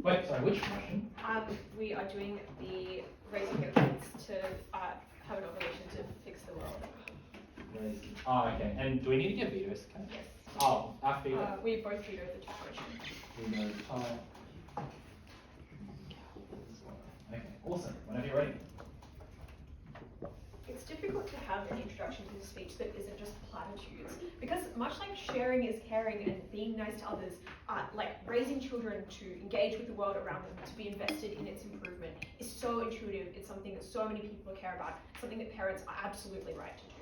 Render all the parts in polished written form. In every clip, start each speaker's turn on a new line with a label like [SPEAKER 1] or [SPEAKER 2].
[SPEAKER 1] Wait, sorry, which question?
[SPEAKER 2] We are doing the raising your kids to have an obligation to fix the world.
[SPEAKER 1] Oh, okay. And do we need to get vetoes? Okay.
[SPEAKER 2] Yes.
[SPEAKER 1] Oh, our veto.
[SPEAKER 2] We both vetoed the two questions.
[SPEAKER 1] Veto type. Okay, awesome. Whenever you're ready.
[SPEAKER 2] It's difficult to have an introduction to the speech that isn't just platitudes, because much like sharing is caring and being nice to others, like raising children to engage with the world around them, to be invested in its improvement, is so intuitive. It's something that so many people care about, something that parents are absolutely right to do.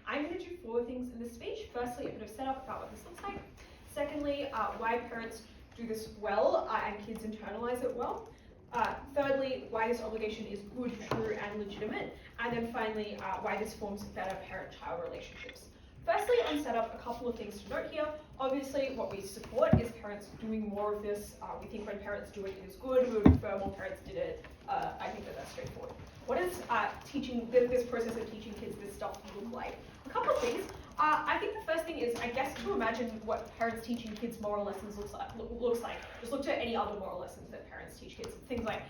[SPEAKER 2] I'm going to do 4 things in this speech. Firstly, a bit of setup about what this looks like. Secondly, why parents do this well and kids internalize it well. Thirdly, why this obligation is good, true, and legitimate. And then finally, why this forms better parent-child relationships. Firstly, on setup, a couple of things to note here. Obviously, what we support is parents doing more of this. We think when parents do it, it is good. We would prefer more parents did it. I think that's straightforward. What does teaching this process of teaching kids this stuff look like? A couple of things. I think the first thing is, I guess, to imagine what parents teaching kids moral lessons looks like. Just look to any other moral lessons that parents teach kids. Things like,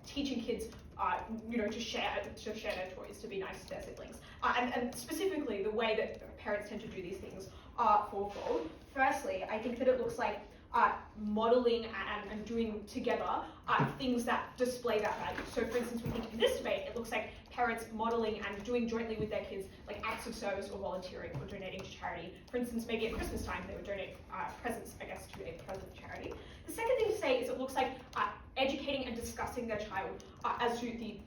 [SPEAKER 2] teaching kids, to share their toys, to be nice to their siblings, and specifically the way that parents tend to do these things are fourfold. Firstly, I think that it looks like modeling and doing together things that display that value. So for instance, we think in this debate, it looks like parents modeling and doing jointly with their kids like acts of service or volunteering or donating to charity. For instance, maybe at Christmas time, they would donate presents, I guess, to a present charity. The second thing to say is it looks like educating and discussing their child as to the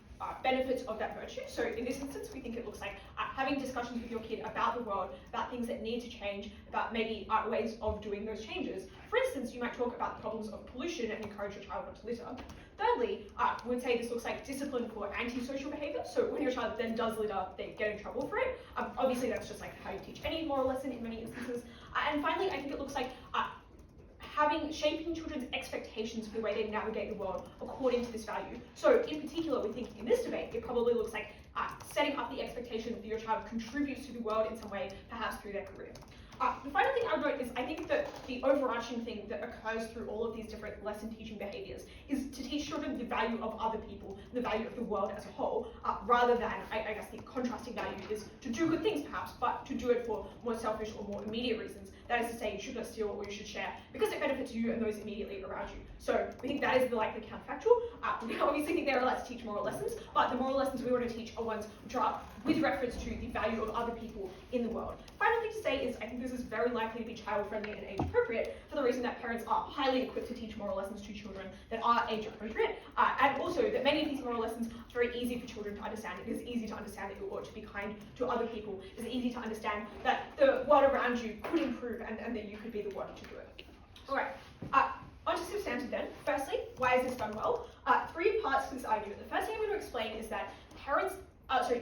[SPEAKER 2] benefits of that virtue. So in this instance, we think it looks like having discussions with your kid about the world, about things that need to change, about maybe ways of doing those changes. For instance, you might talk about the problems of pollution and encourage your child not to litter. Thirdly, we would say this looks like discipline for antisocial behaviour. So when your child then does litter, they get in trouble for it. Obviously, that's just like how you teach any moral lesson in many instances. And finally, I think it looks like shaping children's expectations for the way they navigate the world according to this value. So in particular, we think in this debate, it probably looks like setting up the expectation that your child contributes to the world in some way, perhaps through their career. The final thing I would note is I think that the overarching thing that occurs through all of these different lesson teaching behaviours is to teach children the value of other people, the value of the world as a whole, rather than, I guess the contrasting value is to do good things perhaps, but to do it for more selfish or more immediate reasons. That is to say, you should not steal or you should share because it benefits you and those immediately around you. So we think that is the counterfactual. We obviously think they're allowed to teach moral lessons, but the moral lessons we want to teach are ones which are with reference to the value of other people in the world. Final thing to say is I think this is very likely to be child-friendly and age-appropriate for the reason that parents are highly equipped to teach moral lessons to children that are age-appropriate, and also that many of these moral lessons are very easy for children to understand. It is easy to understand that you ought to be kind to other people. It is easy to understand that the world around you could improve and that you could be the one to do it. All right. On to substantive then. Firstly, why is this done well? 3 parts to this argument. The first thing I'm going to explain is that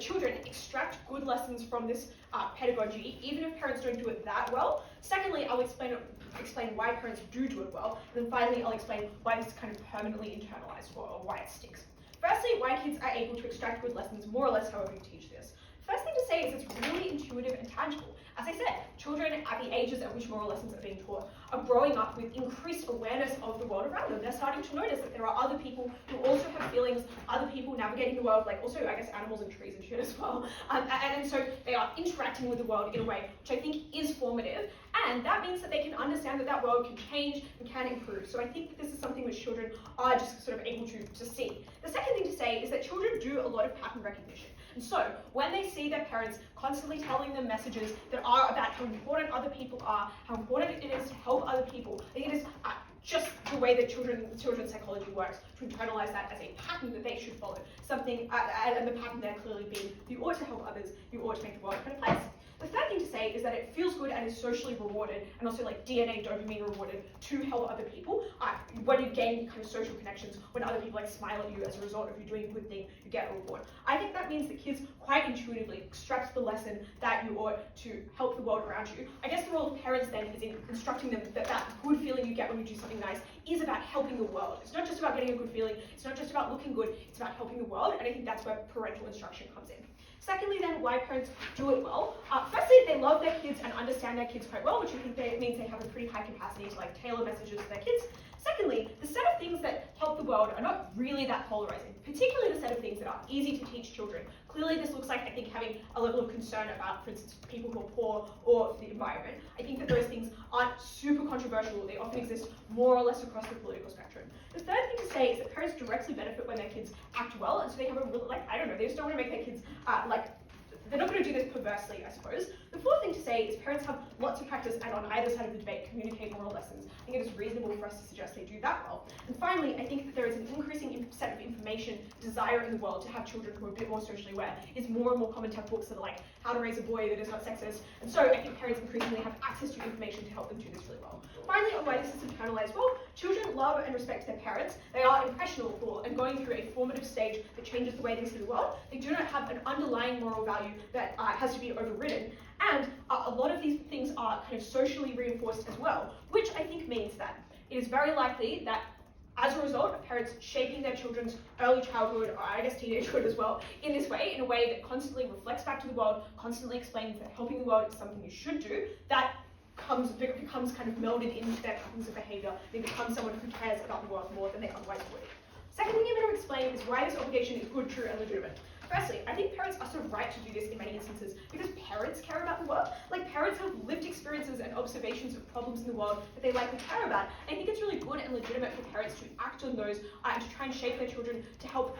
[SPEAKER 2] children extract good lessons from this pedagogy, even if parents don't do it that well. Secondly, I'll explain why parents do it well. And then finally, I'll explain why this is kind of permanently internalized or why it sticks. Firstly, why kids are able to extract good lessons, more or less however you teach this. First thing to say is it's really intuitive and tangible. As I said, children at the ages at which moral lessons are being taught are growing up with increased awareness of the world around them. They're starting to notice that there are other people who also have feelings, other people navigating the world, like also, I guess, animals and trees and shit as well. And so they are interacting with the world in a way which I think is formative. And that means that they can understand that world can change and can improve. So I think that this is something which children are just sort of able to see. The second thing to say is that children do a lot of pattern recognition. And so when they see their parents constantly telling them messages that are about how important other people are, how important it is to help other people, I think it is just the way that children's psychology works, to internalize that as a pattern that they should follow. Something, and the pattern there clearly being, you ought to help others, you ought to make the world a better place. The third thing to say is that it feels good and is socially rewarded, and also like DNA dopamine rewarded to help other people. When you gain kind of social connections, when other people like smile at you as a result of you doing a good thing, you get a reward. I think that means that kids quite intuitively extract the lesson that you ought to help the world around you. I guess the role of parents then is in instructing them that that good feeling you get when you do something nice is about helping the world. It's not just about getting a good feeling, it's not just about looking good, it's about helping the world, and I think that's where parental instruction comes in. Secondly then, why parents do it well. Firstly, they love their kids and understand their kids quite well, which I think means they have a pretty high capacity to like tailor messages to their kids. Secondly, the set of things that world are not really that polarizing, particularly the set of things that are easy to teach children. Clearly this looks like, I think, having a level of concern about, for instance, people who are poor or the environment. I think that those things aren't super controversial. They often exist more or less across the political spectrum. The third thing to say is that parents directly benefit when their kids act well, and so they have a really, I don't know, they just don't want to make their kids, they're not going to do this perversely, I suppose. The fourth thing to say is parents have lots of practice and on either side of the debate communicate moral lessons. I think it is reasonable for us to suggest they do that well. And finally, I think that there is an increasing set of information desire in the world to have children who are a bit more socially aware. It's more and more common to have books that are like how to raise a boy that is not sexist. And so I think parents increasingly have access to information to help them do this really well. Finally, on why this is internalized, well, children love and respect their parents. They are impressionable and going through a formative stage that changes the way they see the world. They do not have an underlying moral value that has to be overridden. And a lot of these things are kind of socially reinforced as well, which I think means that it is very likely that as a result of parents shaping their children's early childhood, or I guess teenagehood as well, in this way, in a way that constantly reflects back to the world, constantly explains that helping the world is something you should do, that becomes kind of melded into their patterns of behaviour. They become someone who cares about the world more than they otherwise would. Second thing I'm going to explain is why this obligation is good, true, and legitimate. Firstly, I think parents are so right to do this in many instances because parents care about the world. Like, parents have lived experiences and observations of problems in the world that they likely care about. And I think it's really good and legitimate for parents to act on those and to try and shape their children to help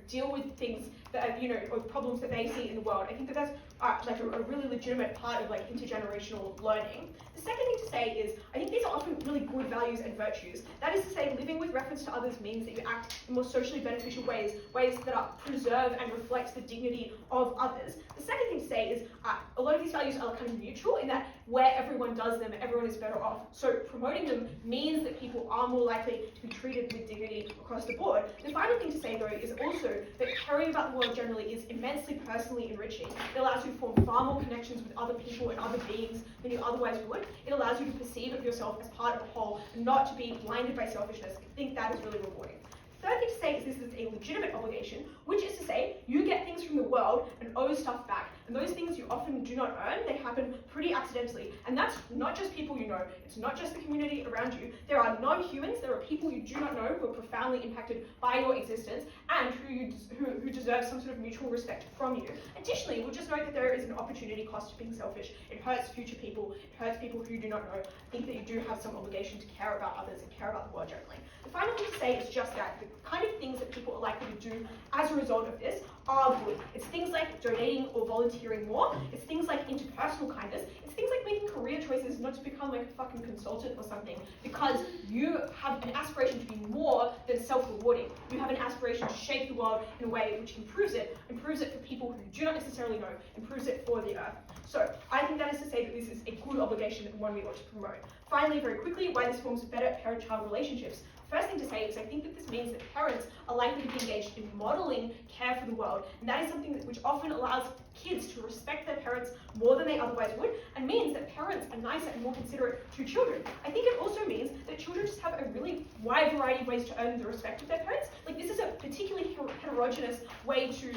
[SPEAKER 2] deal with things that or problems that they see in the world. I think that that's like a really legitimate part of like intergenerational learning. The second thing to say is, I think these are often really good values and virtues. That is to say, living with reference to others means that you act in more socially beneficial ways that preserve and reflect the dignity of others. The second thing to say is, a lot of these values are kind of mutual in that where everyone does them, everyone is better off. So promoting them means that people are more likely to be treated with dignity across the board. The final thing to say, though, is also that caring about the world generally is immensely personally enriching. It allows you to form far more connections with other people and other beings than you otherwise would. It allows you to perceive of yourself as part of a whole and not to be blinded by selfishness. I think that is really rewarding. Third thing to say is this is a legitimate obligation, which is to say you get things from the world and owe stuff back. And those things you often do not earn, they happen pretty accidentally. And that's not just people you know, it's not just the community around you. There are non-humans, there are people you do not know who are profoundly impacted by your existence and who deserve some sort of mutual respect from you. Additionally, we'll just note that there is an opportunity cost to being selfish. It hurts future people, it hurts people who you do not know. I think that you do have some obligation to care about others and care about the world generally. The final thing to say is just that the kind of things that people are likely to do as a result of this are good. It's things like donating or volunteering more. It's things like interpersonal kindness. It's things like making career choices not to become like a fucking consultant or something because you have an aspiration to be more than self-rewarding. You have an aspiration to shape the world in a way which improves it for people who do not necessarily know, improves it for the earth. So I think that is to say that this is a good obligation and one we ought to promote. Finally, very quickly, why this forms better parent-child relationships. First thing to say is I think that this means that parents are likely to be engaged in modeling care for the world, and that is something which often allows kids to respect their parents more than they otherwise would, and means that parents are nicer and more considerate to children. I think it also means that children just have a really wide variety of ways to earn the respect of their parents. Like, this is a particularly heterogeneous way to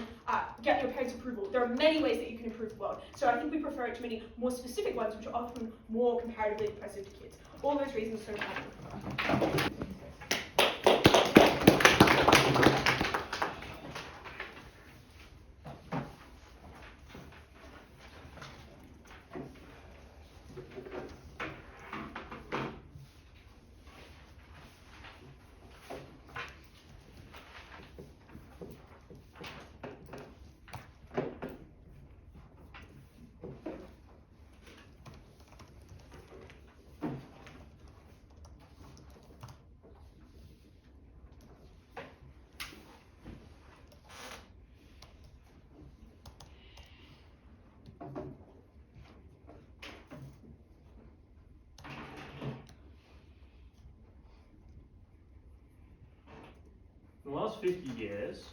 [SPEAKER 2] get your parents' approval. There are many ways that you can improve the world, so I think we prefer it to many more specific ones which are often more comparatively impressive to kids. All those reasons are so important.
[SPEAKER 3] In the last 50 years,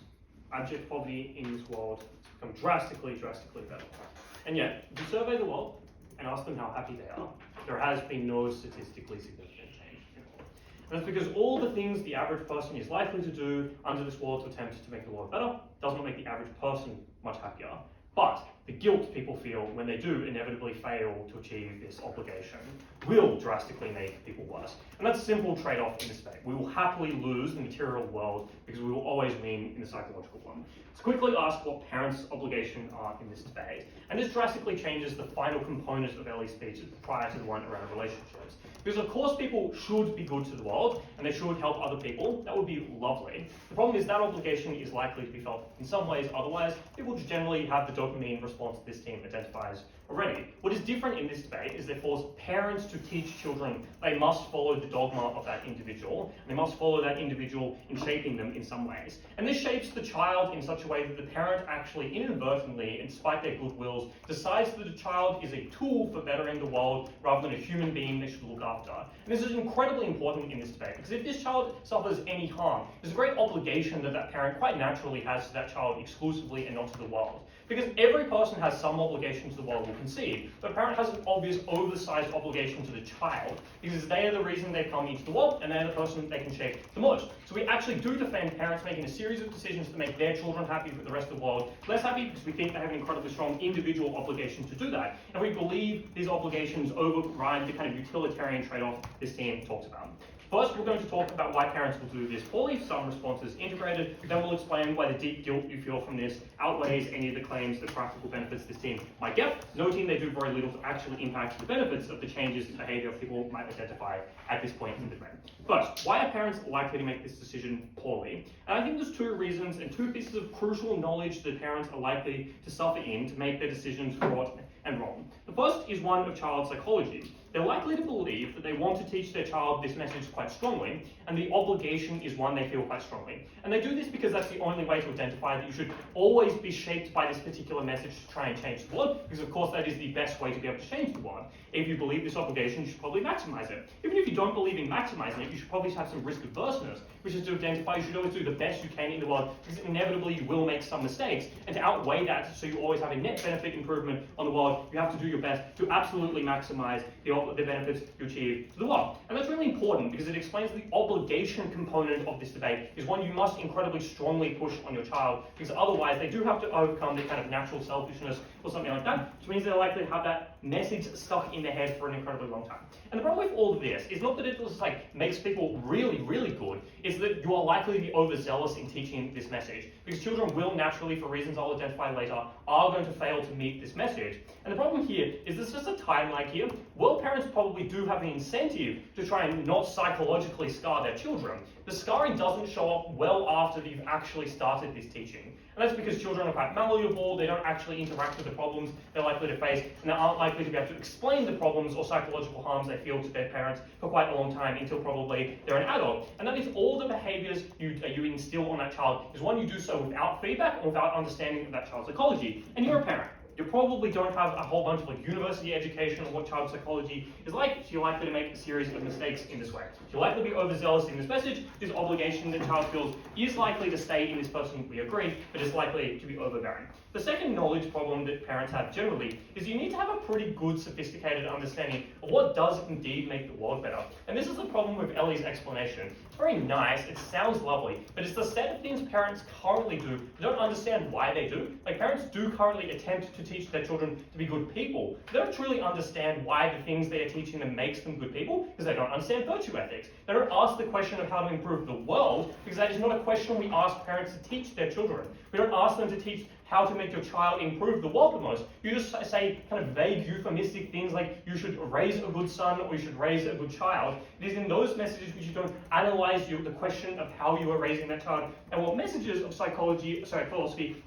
[SPEAKER 3] abject poverty in this world has become drastically better. And yet, if you survey the world and ask them how happy they are, there has been no statistically significant change. And that's because all the things the average person is likely to do under this world to attempt to make the world better does not make the average person much happier. But the guilt people feel when they do inevitably fail to achieve this obligation will drastically make people worse. And that's a simple trade-off in this debate. We will happily lose the material world because we will always win in the psychological one. Let's quickly ask what parents' obligations are in this debate. And this drastically changes the final component of Ellie's speech prior to the one around relationships. Because of course people should be good to the world and they should help other people. That would be lovely. The problem is that obligation is likely to be felt in some ways, otherwise people just generally have the dopamine response this team identifies already. What is different in this debate is they force parents to teach children they must follow the dogma of that individual, and they must follow that individual in shaping them in some ways. And this shapes the child in such a way that the parent actually inadvertently, in despite their good wills, decides that the child is a tool for bettering the world rather than a human being they should look after. And this is incredibly important in this debate, because if this child suffers any harm, there's a great obligation that that parent quite naturally has to that child exclusively and not to the world. Because every person has some obligation to the world will concede, but a parent has an obvious oversized obligation to the child, because they are the reason they come into the world and they're the person they can shape the most. So we actually do defend parents making a series of decisions to make their children happy with the rest of the world less happy, because we think they have an incredibly strong individual obligation to do that. And we believe these obligations override the kind of utilitarian trade-off this team talks about. First, we're going to talk about why parents will do this poorly, some responses integrated, then we'll explain why the deep guilt you feel from this outweighs any of the claims that practical benefits this team might get, noting they do very little to actually impact the benefits of the changes in behaviour people might identify at this point in the debate. First, why are parents likely to make this decision poorly? And I think there's two reasons and two pieces of crucial knowledge that parents are likely to suffer in to make their decisions fraught and wrong. The first is one of child psychology. They're likely to believe that they want to teach their child this message quite strongly, and the obligation is one they feel quite strongly. And they do this because that's the only way to identify that you should always be shaped by this particular message to try and change the world, because of course that is the best way to be able to change the world. If you believe this obligation, you should probably maximize it. Even if you don't believe in maximizing it, you should probably have some risk averseness, which is to identify you should always do the best you can in the world, because inevitably you will make some mistakes. And to outweigh that, so you always have a net benefit improvement on the world, you have to do your best to absolutely maximize the benefits you achieve to the world. And that's really important because it explains the obligation component of this debate is one you must incredibly strongly push on your child, because otherwise they do have to overcome the kind of natural selfishness or something like that, which means they're likely to have that message stuck in their head for an incredibly long time. And the problem with all of this is not that it just makes people really, really good, it's that you are likely to be overzealous in teaching this message, because children will naturally, for reasons I'll identify later, are going to fail to meet this message. And the problem here is there's just a time lag here. Well, parents probably do have an incentive to try and not psychologically scar their children. The scarring doesn't show up well after you've actually started this teaching. And that's because children are quite malleable, they don't actually interact with the problems they're likely to face, and they aren't likely to be able to explain the problems or psychological harms they feel to their parents for quite a long time until probably they're an adult. And that means all the behaviours you instill on that child is one, you do so without feedback or without understanding of that child's psychology. And you're a parent. You probably don't have a whole bunch of university education on what child psychology is like, so you're likely to make a series of mistakes in this way. You're likely to be overzealous in this message. This obligation that child feels is likely to stay in this person, we agree, but is likely to be overbearing. The second knowledge problem that parents have generally is you need to have a pretty good, sophisticated understanding of what does indeed make the world better. And this is the problem with Ellie's explanation. It's very nice, it sounds lovely, but it's the set of things parents currently do. They don't understand why they do. Like, parents do currently attempt to teach their children to be good people. They don't truly understand why the things they are teaching them makes them good people, because they don't understand virtue ethics. They don't ask the question of how to improve the world, because that is not a question we ask parents to teach their children. We don't ask them to teach how to make your child improve the world the most. You just say kind of vague euphemistic things like you should raise a good son or you should raise a good child. It is in those messages which you don't analyze the question of how you are raising that child and what messages of philosophy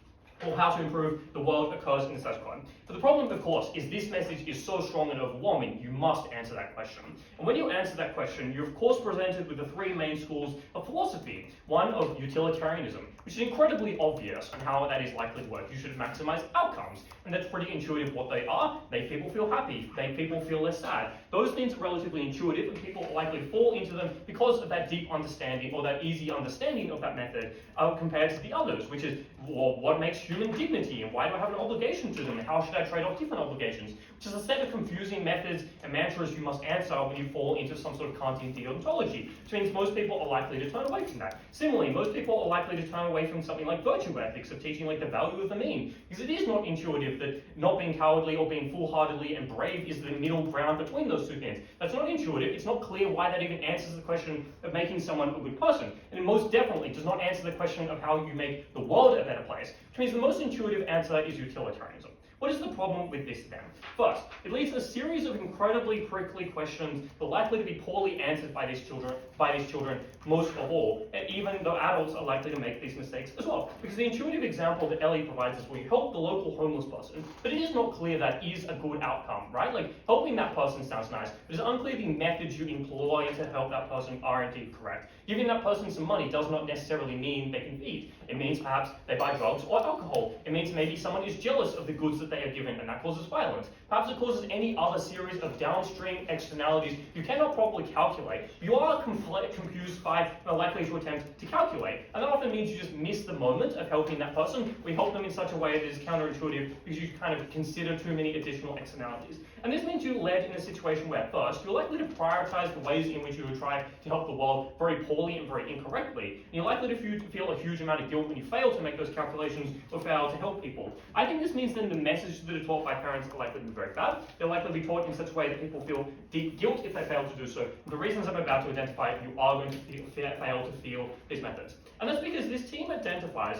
[SPEAKER 3] or how to improve the world occurs in the status quo. But the problem, of course, is this message is so strong and overwhelming, you must answer that question. And when you answer that question, you're of course presented with the three main schools of philosophy. One of utilitarianism, which is incredibly obvious on how that is likely to work. You should maximize outcomes, and that's pretty intuitive what they are. Make people feel happy, make people feel less sad. Those things are relatively intuitive, and people likely fall into them because of that deep understanding or that easy understanding of that method compared to the others, which is, well, what makes human dignity, and why do I have an obligation to them, and how should I trade off different obligations, which is a set of confusing methods and mantras you must answer when you fall into some sort of Kantian deontology, which means most people are likely to turn away from that. Similarly, most people are likely to turn away from something like virtue ethics, of teaching like the value of the mean, because it is not intuitive that not being cowardly or being foolhardily and brave is the middle ground between those two things. That's not intuitive. It's not clear why that even answers the question of making someone a good person, and it most definitely does not answer the question of how you make the world a better place, which means the most intuitive answer is utilitarianism. What is the problem with this then? First, it leads to a series of incredibly prickly questions that are likely to be poorly answered by these children most of all, and even though adults are likely to make these mistakes as well. Because the intuitive example that Ellie provides us where you help the local homeless person, but it is not clear that is a good outcome, right? Like, helping that person sounds nice, but it's unclear the methods you employ to help that person are indeed correct. Giving that person some money does not necessarily mean they can eat. It means perhaps they buy drugs or alcohol. It means maybe someone is jealous of the goods that they are given, and that causes violence. Perhaps it causes any other series of downstream externalities you cannot properly calculate. You are confused by and are likely to attempt to calculate. And that often means you just miss the moment of helping that person. We help them in such a way that is counterintuitive because you kind of consider too many additional externalities. And this means you're led in a situation where, first, you're likely to prioritize the ways in which you would try to help the world very poorly and very incorrectly. And you're likely to feel a huge amount of guilt when you fail to make those calculations or fail to help people. I think this means then the message that are taught by parents are likely to be very bad. They're likely to be taught in such a way that people feel deep guilt if they fail to do so. The reasons I'm about to identify, you are going to fail to feel these methods. And that's because this team identifies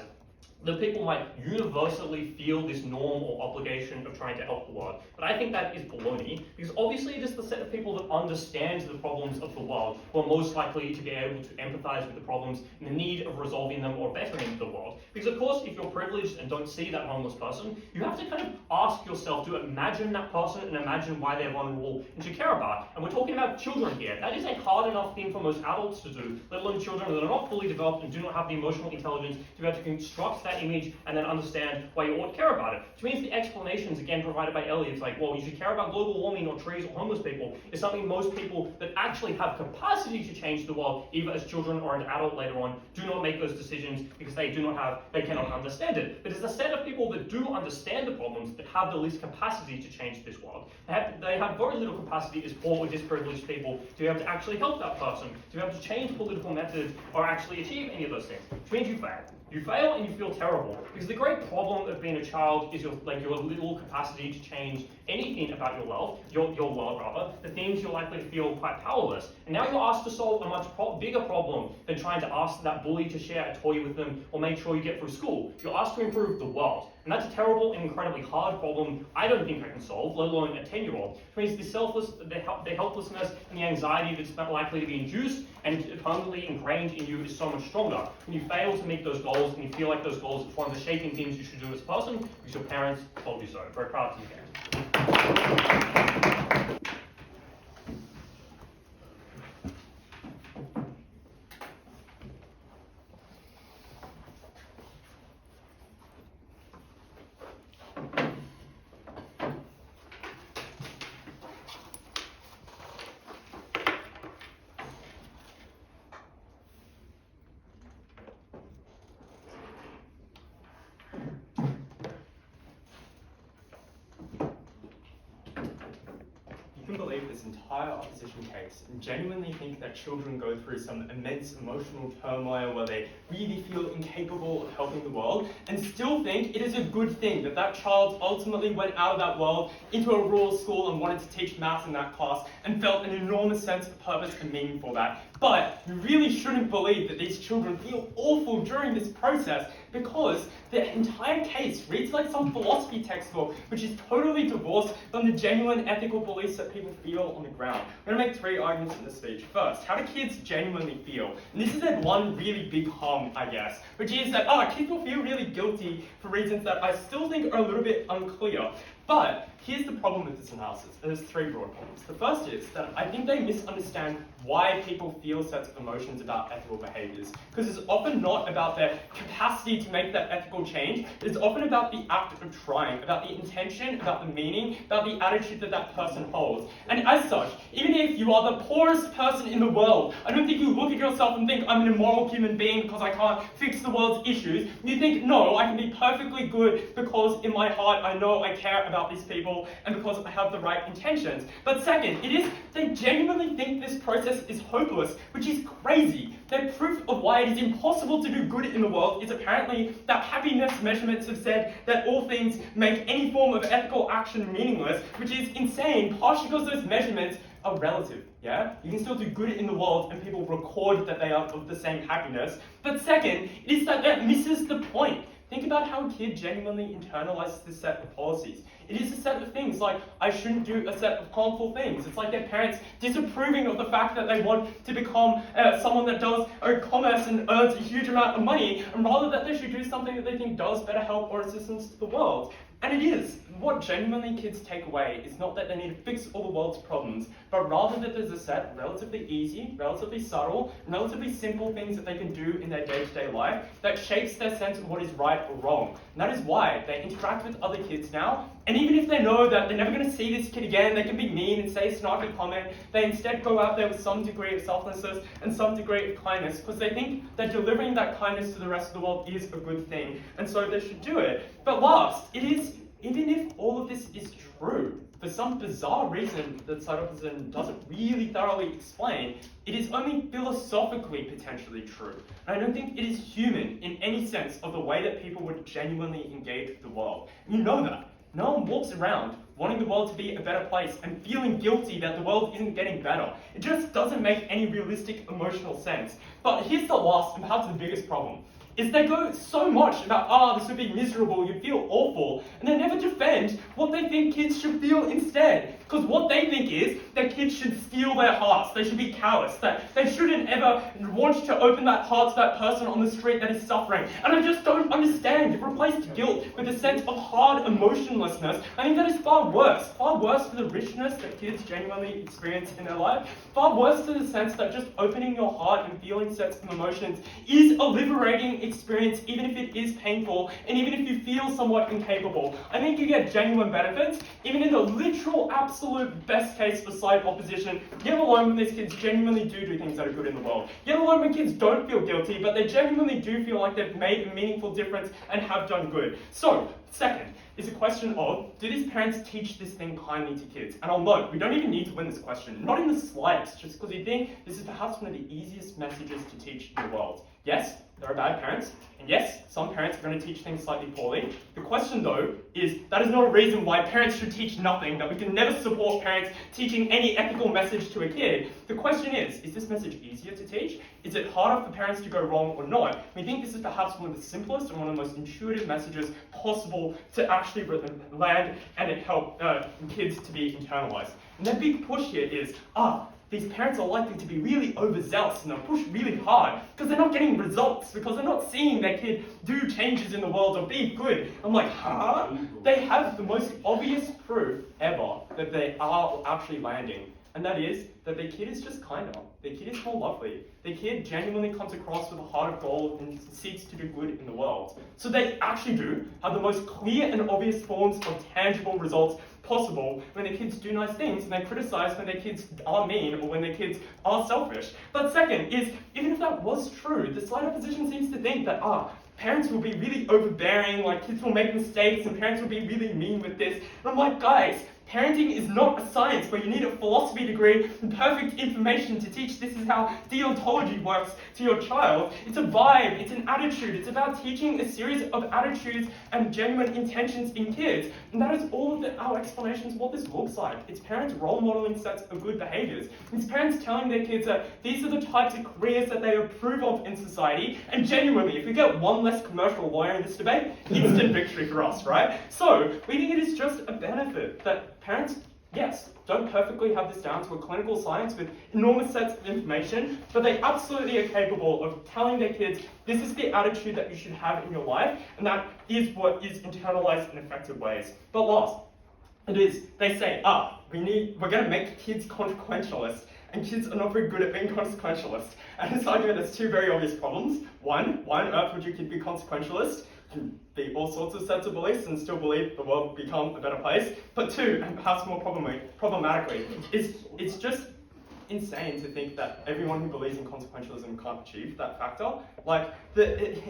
[SPEAKER 3] that people might universally feel this norm or obligation of trying to help the world. But I think that is baloney, because obviously it is the set of people that understand the problems of the world who are most likely to be able to empathize with the problems and the need of resolving them or bettering the world. Because of course, if you're privileged and don't see that homeless person, you have to kind of ask yourself to imagine that person and imagine why they're vulnerable and to care about. And we're talking about children here. That is a hard enough thing for most adults to do, let alone children that are not fully developed and do not have the emotional intelligence to be able to construct that image and then understand why you ought to care about it. Which means the explanations, again, provided by Ellie, it's like, well, you should care about global warming or trees or homeless people, is something most people that actually have capacity to change the world, either as children or an adult later on, do not make those decisions because they cannot understand it. But it's a set of people that do understand the problems that have the least capacity to change this world. They have very little capacity as poor or disprivileged people to be able to actually help that person, to be able to change political methods or actually achieve any of those things. Which means you fail. You fail and you feel terrible, because the great problem of being a child is your little capacity to change anything about your world, the things you're likely to feel quite powerless. And now you're asked to solve a much bigger problem than trying to ask that bully to share a toy with them or make sure you get through school. You're asked to improve the world. And that's a terrible and incredibly hard problem I don't think I can solve, let alone a 10-year-old. Which means the helplessness and the anxiety that's likely to be induced and permanently ingrained in you is so much stronger. When you fail to meet those goals and you feel like those goals are one of the shaping things you should do as a person, because your parents told you so. Very proud of you guys.
[SPEAKER 4] Believe this entire opposition case and genuinely think that children go through some immense emotional turmoil where they really feel incapable of helping the world, and still think it is a good thing that that child ultimately went out of that world into a rural school and wanted to teach maths in that class and felt an enormous sense of purpose and meaning for that. But you really shouldn't believe that these children feel awful during this process, because the entire case reads like some philosophy textbook, which is totally divorced from the genuine ethical beliefs that people feel on the ground. I'm going to make 3 arguments in this speech. First, how do kids genuinely feel? And this is at one really big harm, I guess, which is that kids will feel really guilty for reasons that I still think are a little bit unclear. But here's the problem with this analysis. There's three broad problems. The first is that I think they misunderstand why people feel sets of emotions about ethical behaviours. Because it's often not about their capacity to make that ethical change. It's often about the act of trying, about the intention, about the meaning, about the attitude that that person holds. And as such, even if you are the poorest person in the world, I don't think you look at yourself and think, I'm an immoral human being because I can't fix the world's issues. You think, no, I can be perfectly good because in my heart I know I care about these people and because I have the right intentions. But second, they genuinely think this process is hopeless, which is crazy. Their proof of why it is impossible to do good in the world is apparently that happiness measurements have said that all things make any form of ethical action meaningless, which is insane, partially because those measurements are relative, yeah? You can still do good in the world and people record that they are of the same happiness. But second, it is that misses the point. Think about how a kid genuinely internalizes this set of policies. It is a set of things like, I shouldn't do a set of harmful things. It's like their parents disapproving of the fact that they want to become someone that does commerce and earns a huge amount of money, and rather that they should do something that they think does better help or assistance to the world. And it is. What genuinely kids take away is not that they need to fix all the world's problems, but rather that there's a set of relatively easy, relatively subtle, and relatively simple things that they can do in their day-to-day life that shapes their sense of what is right or wrong. And that is why they interact with other kids now, and even if they know that they're never going to see this kid again, they can be mean and say a snarky comment, they instead go out there with some degree of selflessness and some degree of kindness, because they think that delivering that kindness to the rest of the world is a good thing, and so they should do it. But last, it is, even if all of this is true, for some bizarre reason that Stephenson doesn't really thoroughly explain, it is only philosophically potentially true. And I don't think it is human in any sense of the way that people would genuinely engage with the world. And you know that. No one walks around wanting the world to be a better place and feeling guilty that the world isn't getting better. It just doesn't make any realistic emotional sense. But here's the last and perhaps the biggest problem. Is they go so much about, this would be miserable, you feel awful, and they never defend what they think kids should feel instead. Because what they think is that kids should steal their hearts, they should be callous, that they shouldn't ever want to open that heart to that person on the street that is suffering. And I just don't understand. You've replaced guilt with a sense of hard emotionlessness. I think that is far worse for the richness that kids genuinely experience in their life, far worse to the sense that just opening your heart and feeling sets of emotions is a liberating experience, even if it is painful, and even if you feel somewhat incapable. I think you get genuine benefits, even in the literal, absolute best case for slight opposition, let alone when these kids genuinely do things that are good in the world. Let alone when kids don't feel guilty, but they genuinely do feel like they've made a meaningful difference and have done good. So, second, is a question of, do these parents teach this thing kindly to kids? And I'll note, we don't even need to win this question, not in the slightest, just because you think this is perhaps one of the easiest messages to teach in the world. Yes, there are bad parents, and yes, some parents are going to teach things slightly poorly. The question though is, that is not a reason why parents should teach nothing, that we can never support parents teaching any ethical message to a kid. The question is this message easier to teach? Is it harder for parents to go wrong or not? We think this is perhaps one of the simplest and one of the most intuitive messages possible to actually land and help kids to be internalized. And that big push here is, these parents are likely to be really overzealous and they'll push really hard because they're not getting results, because they're not seeing their kid do changes in the world or be good. I'm like, They have the most obvious proof ever that they are actually landing, and that is that their kid is just kinder. Their kid is more lovely. Their kid genuinely comes across with a heart of gold and seeks to do good in the world. So they actually do have the most clear and obvious forms of tangible results possible when their kids do nice things, and they criticize when their kids are mean or when their kids are selfish. But second is, even if that was true, the slight opposition seems to think that, parents will be really overbearing, like kids will make mistakes and parents will be really mean with this. And I'm like, guys, parenting is not a science where you need a philosophy degree and perfect information to teach this is how deontology works to your child. It's a vibe, it's an attitude, it's about teaching a series of attitudes and genuine intentions in kids. And that is all of our explanations of what this looks like. It's parents role modeling sets of good behaviors. It's parents telling their kids that these are the types of careers that they approve of in society. And genuinely, if we get one less commercial lawyer in this debate, instant victory for us, right? So we think it is just a benefit that parents, yes, don't perfectly have this down to a clinical science with enormous sets of information, but they absolutely are capable of telling their kids, this is the attitude that you should have in your life, and that is what is internalized in effective ways. But last, It is, they say, we're going to make kids consequentialist, and kids are not very good at being consequentialist. And this argument has two very obvious problems. One, why on earth would your kid be consequentialist? Can be all sorts of sets of beliefs and still believe the world will become a better place. But two, and perhaps more problematically, it's just insane to think that everyone who believes in consequentialism can't achieve that factor. Like, the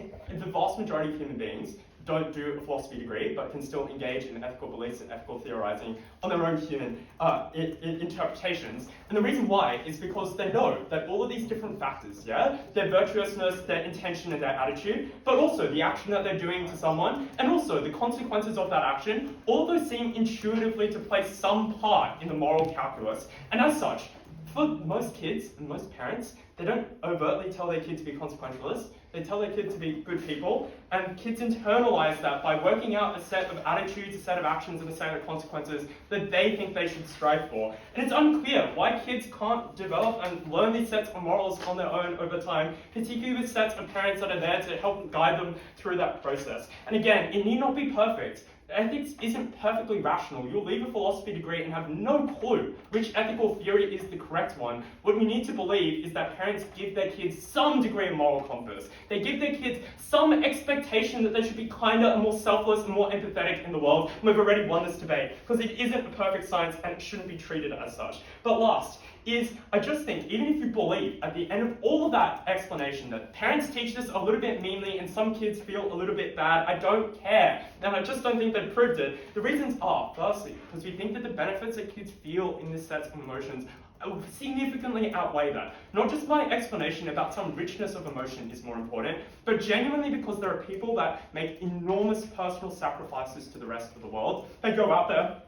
[SPEAKER 4] vast majority of human beings don't do a philosophy degree, but can still engage in ethical beliefs and ethical theorizing on their own human interpretations. And the reason why is because they know that all of these different factors, their virtuousness, their intention and their attitude, but also the action that they're doing to someone, and also the consequences of that action, all those seem intuitively to play some part in the moral calculus. And as such, for most kids and most parents, they don't overtly tell their kid to be consequentialist. They tell their kid to be good people, and kids internalize that by working out a set of attitudes, a set of actions, and a set of consequences that they think they should strive for. And it's unclear why kids can't develop and learn these sets of morals on their own over time, particularly with sets of parents that are there to help guide them through that process. And again, it need not be perfect. Ethics isn't perfectly rational. You'll leave a philosophy degree and have no clue which ethical theory is the correct one. What you need to believe is that parents give their kids some degree of moral compass. They give their kids some expectation that they should be kinder and more selfless and more empathetic in the world. And we've already won this debate because it isn't a perfect science and it shouldn't be treated as such. But last is, I just think, even if you believe at the end of all of that explanation that parents teach this a little bit meanly and some kids feel a little bit bad, I don't care. And I just don't think they've proved it. The reasons are, firstly, because we think that the benefits that kids feel in this set of emotions significantly outweigh that. Not just my explanation about some richness of emotion is more important, but genuinely because there are people that make enormous personal sacrifices to the rest of the world. They go out there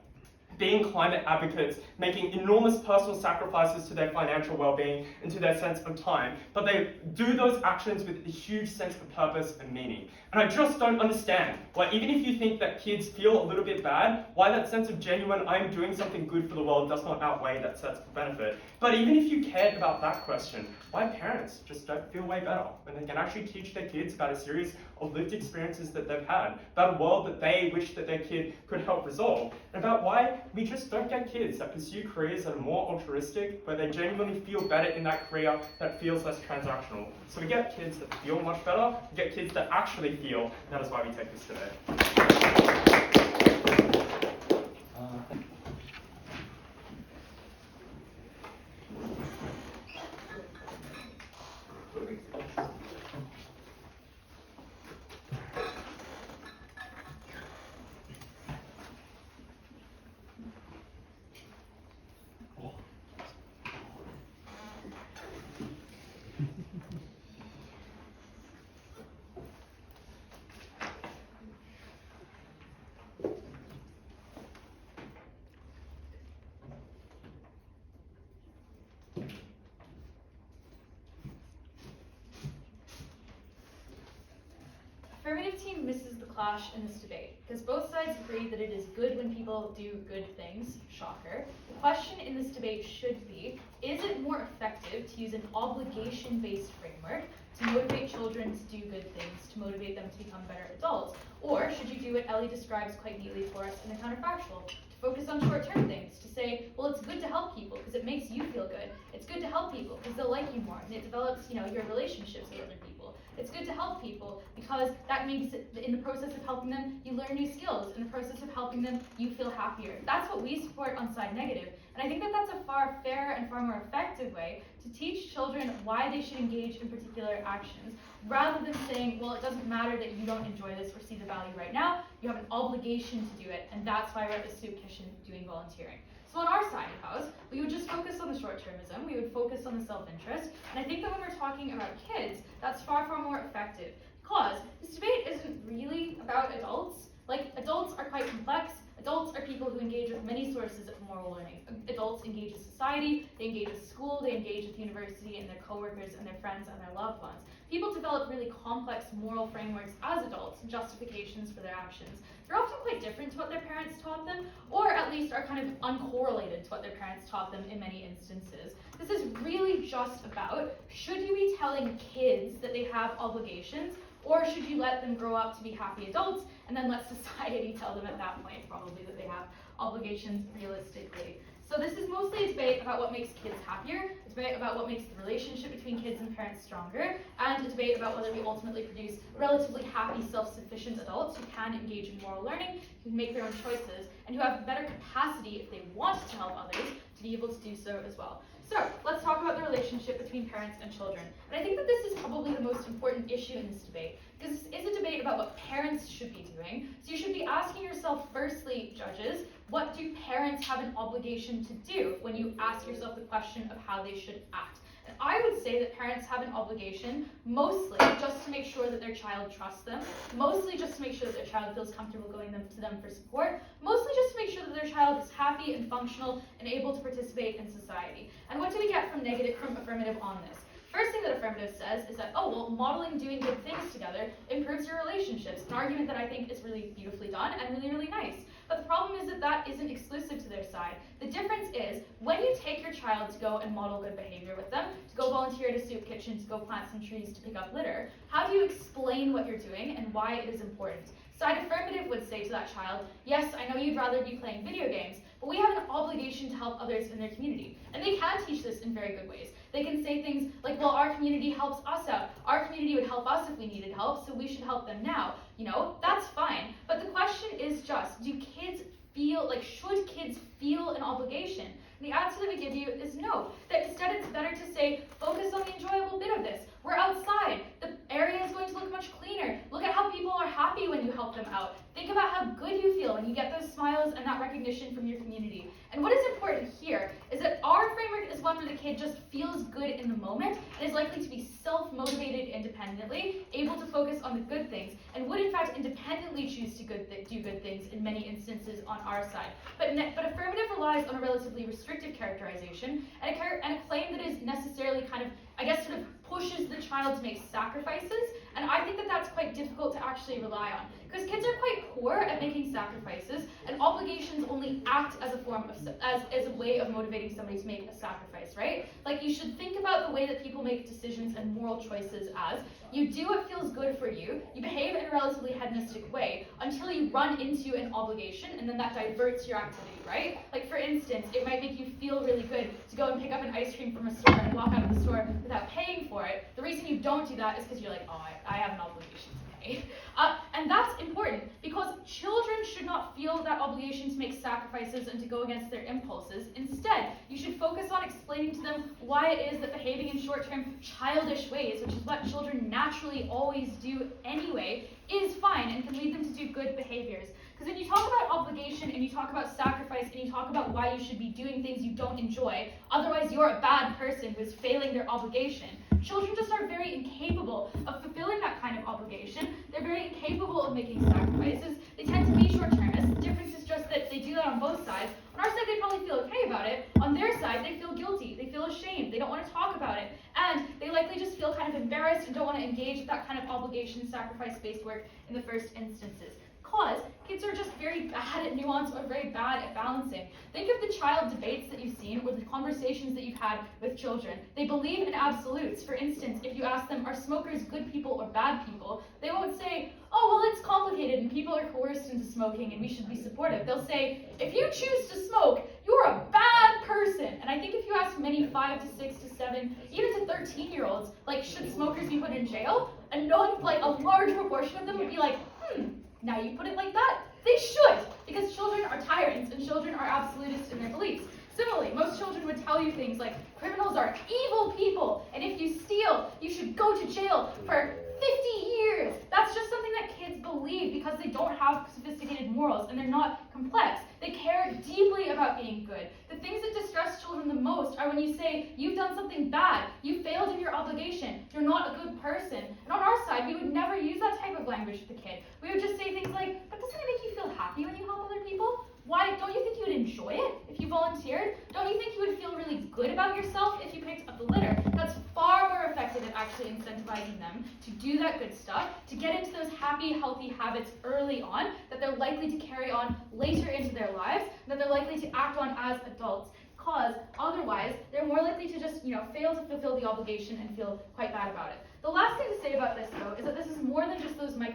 [SPEAKER 4] being climate advocates, making enormous personal sacrifices to their financial well-being and to their sense of time, but they do those actions with a huge sense of purpose and meaning. And I just don't understand why, even if you think that kids feel a little bit bad, why that sense of genuine, I'm doing something good for the world does not outweigh that sense of benefit. But even if you cared about that question, why parents just don't feel way better when they can actually teach their kids about a series of lived experiences that they've had, about a world that they wish that their kid could help resolve, and about why we just don't get kids that pursue careers that are more altruistic, where they genuinely feel better in that career that feels less transactional. So we get kids that feel much better, we get kids that actually feel, and that is why we take this today.
[SPEAKER 2] Affirmative team misses the clash in this debate, because both sides agree that it is good when people do good things, shocker. The question in this debate should be, is it more effective to use an obligation-based framework to motivate children to do good things, to motivate them to become better adults? Or should you do what Ellie describes quite neatly for us in the counterfactual, to focus on short-term things, to say, well, it's good to help people because it makes you feel good. It's good to help people because they'll like you more, and it develops, your relationships with other people. It's good to help people because that makes it, in the process of helping them, you learn new skills. In the process of helping them, you feel happier. That's what we support on side negative. And I think that that's a far fairer and far more effective way to teach children why they should engage in particular actions, rather than saying, well, it doesn't matter that you don't enjoy this or see the value right now. You have an obligation to do it, and that's why we're at the soup kitchen doing volunteering. So on our side of the house, we would just focus on the short-termism, we would focus on the self-interest, and I think that when we're talking about kids, that's far, far more effective, because this debate isn't really about adults. Like, adults are quite complex. Adults are people who engage with many sources of moral learning. Adults engage with society, they engage with school, they engage with university and their coworkers and their friends and their loved ones. People develop really complex moral frameworks as adults, justifications for their actions. They're often quite different to what their parents taught them, or at least are kind of uncorrelated to what their parents taught them in many instances. This is really just about, should you be telling kids that they have obligations,
[SPEAKER 5] Or should you let them grow up to be happy adults, and then let society tell them at that point probably that they have obligations realistically. So this is mostly a debate about what makes kids happier, a debate about what makes the relationship between kids and parents stronger, and a debate about whether we ultimately produce relatively happy, self-sufficient adults who can engage in moral learning, who make their own choices, and who have better capacity, if they want to help others, to be able to do so as well. So let's talk about the relationship between parents and children. And I think that this is probably the most important issue in this debate, because this is a debate about what parents should be doing. So you should be asking yourself, firstly, judges, what do parents have an obligation to do when you ask yourself the question of how they should act? And I would say that parents have an obligation mostly just to make sure that their child trusts them, mostly just to make sure that their child feels comfortable going to them for support, mostly just to make sure that their child is happy and functional and able to participate in society. And what do we get from Affirmative on this? First thing that Affirmative says is that, oh, well, modeling doing good things together improves your relationships, an argument that I think is really beautifully done and really, really nice. But the problem is that that isn't exclusive to their side. The difference is, when you take your child to go and model good behavior with them, to go volunteer at a soup kitchen, to go plant some trees, to pick up litter, how do you explain what you're doing and why it is important? Side Affirmative would say to that child, yes, I know you'd rather be playing video games, but we have an obligation to help others in their community. And they can teach this in very good ways. They can say things like, well, our community helps us out. Our community would help us if we needed help, so we should help them now. You know, that's fine. But the question is just, do kids feel, like, should kids feel an obligation? And the answer that we give you is no. That instead it's better to say, focus on the enjoyable bit of this. We're outside. The area is going to look much cleaner. Look at how people are happy when you help them out. Think about how good you feel when you get those smiles and that recognition from your community. And what is important here is that our framework is one where the kid just feels good in the moment and is likely to be self-motivated independently, able to focus on the good things, and would in fact independently choose to do good things in many instances on our side. But Affirmative relies on a relatively restrictive characterization and a claim that is necessarily kind of, I guess, sort of pushes the child to make sacrifices, and I think that that's quite difficult to actually rely on, because kids are quite poor at making sacrifices, and obligations only act as a form of, as a way of motivating somebody to make a sacrifice, right? Like, you should think about the way that people make decisions and moral choices as, you do what feels good for you, you behave in a relatively hedonistic way, until you run into an obligation, and then that diverts your activity, right? Like, for instance, it might make you feel really good to go and pick up an ice cream from a store and walk out of the store without paying for it. The reason you don't do that is because you're like, oh, I have an obligation to pay. And that's important, because children should not feel that obligation to make sacrifices and to go against their impulses. Instead, you should focus on explaining to them why it is that behaving in short-term childish ways, which is what children naturally always do anyway, is fine and can lead them to do good behaviors. Because when you talk about obligation and you talk about sacrifice and you talk about why you should be doing things you don't enjoy, otherwise you're a bad person who is failing their obligation, children just are very incapable of fulfilling that kind of obligation. They're very incapable of making sacrifices. They tend to be short-termist. The difference is just that they do that on both sides. On our side, they probably feel okay about it. On their side, they feel guilty. They feel ashamed. They don't want to talk about it. And they likely just feel kind of embarrassed and don't want to engage with that kind of obligation, sacrifice-based work in the first instances. Because kids are just very bad at nuance or very bad at balancing. Think of the child debates that you've seen or the conversations that you've had with children. They believe in absolutes. For instance, if you ask them, are smokers good people or bad people? They won't say, oh, well, it's complicated and people are coerced into smoking and we should be supportive. They'll say, if you choose to smoke, you're a bad person. And I think if you ask many 5 to 6 to 7, even to 13-year-olds, like, should smokers be put in jail? And like a large proportion of them would be like, now you put it like that? They should, because children are tyrants and children are absolutists in their beliefs. Similarly, most children would tell you things like, criminals are evil people, and if you steal, you should go to jail for 50 years. That's just something that kids believe because they don't have sophisticated morals and they're not complex. They care deeply about being good. The things that distress children the most are when you say, you've done something bad, you failed in your obligation, you're not a good person. And on our side, we would never use that type of language with the kid. We would just say things like, but doesn't it make you feel happy when you help other people? Why, don't you think you would enjoy it if you volunteered? Don't you think you would feel really good about yourself if you picked up the litter? That's far more effective at actually incentivizing them to do that good stuff, to get into those happy, healthy habits early on that they're likely to carry on later into their lives, that they're likely to act on as adults. Because otherwise, they're more likely to just, fail to fulfill the obligation and feel quite bad about it. The last thing to say about this, though, is that this is more than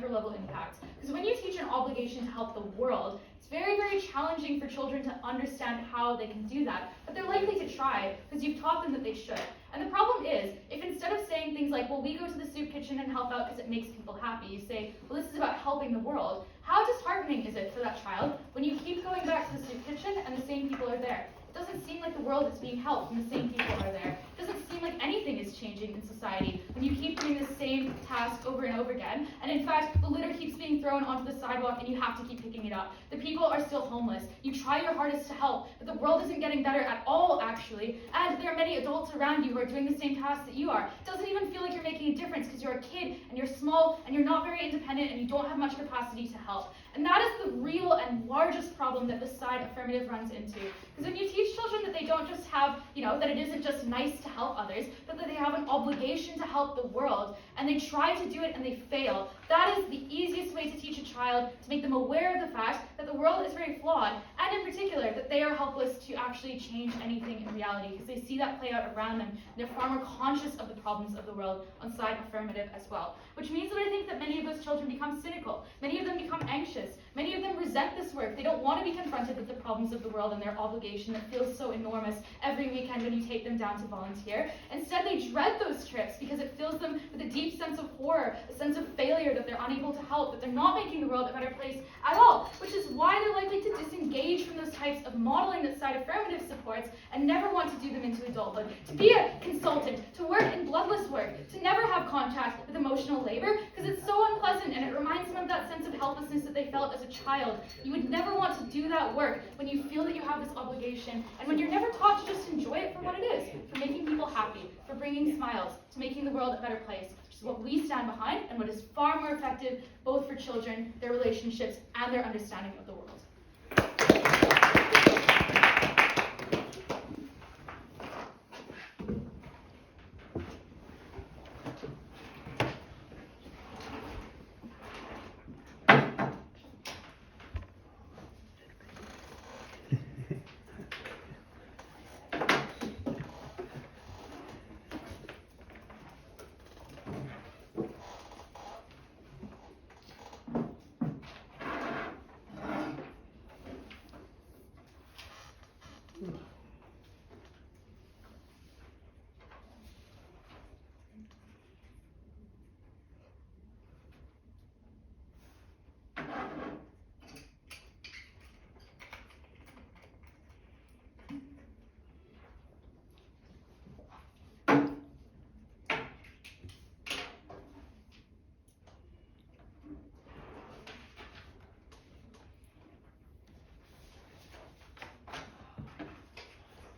[SPEAKER 5] micro-level impact. Because when you teach an obligation to help the world, it's very, very challenging for children to understand how they can do that, but they're likely to try because you've taught them that they should. And the problem is, if instead of saying things like, well, we go to the soup kitchen and help out because it makes people happy, you say, well, this is about helping the world, how disheartening is it for that child when you keep going back to the soup kitchen and the same people are there? It doesn't seem like the world is being helped and the same people are there. It doesn't seem like anything is changing in society when you keep doing the same task over and over again. And in fact, the litter keeps being thrown onto the sidewalk and you have to keep picking it up. The people are still homeless. You try your hardest to help, but the world isn't getting better at all, actually. And there are many adults around you who are doing the same tasks that you are. It doesn't even feel like you're making a difference because you're a kid and you're small and you're not very independent and you don't have much capacity to help. And that is the real and largest problem that the side affirmative runs into. Because when you teach children that they don't just have, that it isn't just nice to help others, but that they have an obligation to help the world, and they try to do it and they fail, that is the easiest way to teach a child, to make them aware of the fact that the world is very flawed, and in particular, that they are helpless to actually change anything in reality, because they see that play out around them, and they're far more conscious of the problems of the world on side affirmative as well. Which means that I think that many of those children become cynical, many of them become anxious, many of them resent this work. They don't want to be confronted with the problems of the world and their obligation that feels so enormous every weekend when you take them down to volunteer. Instead, they dread those trips because it fills them with a deep sense of horror, a sense of failure, that they're unable to help, that they're not making the world a better place at all, which is why they're likely to disengage from those types of modeling that side affirmative supports and never want to do them into adulthood. To be a consultant, to work in bloodless work, to never have contact with emotional labor, because it's so unpleasant and it reminds them of that sense of helplessness that they felt as a child. You would never want to do that work when you feel that you have this obligation and when you're never taught to just enjoy it for what it is, for making people happy, for bringing smiles, to making the world a better place, which is what we stand behind and what is far more effective both for children, their relationships, and their understanding of the world.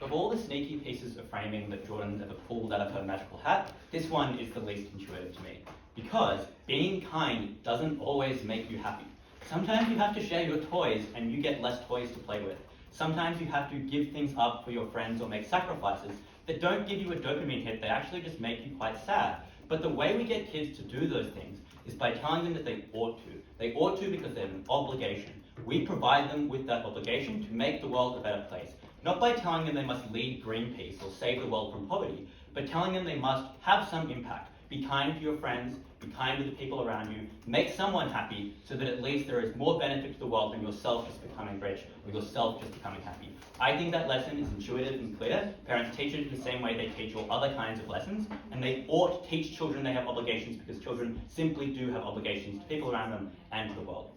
[SPEAKER 6] Of all the sneaky pieces of framing that Jordyn's ever pulled out of her magical hat, this one is the least intuitive to me. Because being kind doesn't always make you happy. Sometimes you have to share your toys and you get less toys to play with. Sometimes you have to give things up for your friends or make sacrifices that don't give you a dopamine hit, they actually just make you quite sad. But the way we get kids to do those things is by telling them that they ought to. They ought to because they have an obligation. We provide them with that obligation to make the world a better place. Not by telling them they must lead Greenpeace or save the world from poverty, but telling them they must have some impact. Be kind to your friends, be kind to the people around you, make someone happy so that at least there is more benefit to the world than yourself just becoming rich or yourself just becoming happy. I think that lesson is intuitive and clear. Parents teach it in the same way they teach all other kinds of lessons, and they ought to teach children they have obligations because children simply do have obligations to people around them and to the world.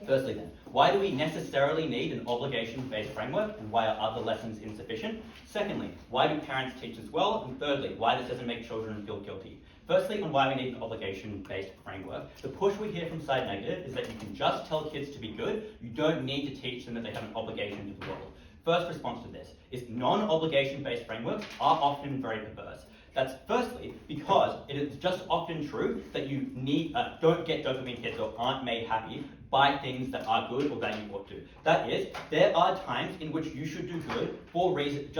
[SPEAKER 6] Firstly then, why do we necessarily need an obligation-based framework, and why are other lessons insufficient? Secondly, why do parents teach as well? And thirdly, why this doesn't make children feel guilty. Firstly, on why we need an obligation-based framework, the push we hear from side negative is that you can just tell kids to be good, you don't need to teach them that they have an obligation to the world. First response to this is non-obligation-based frameworks are often very perverse. That's firstly because it is just often true that you don't get dopamine hits or aren't made happy by things that are good or that you ought to. That is, there are times in which you should do good for reasons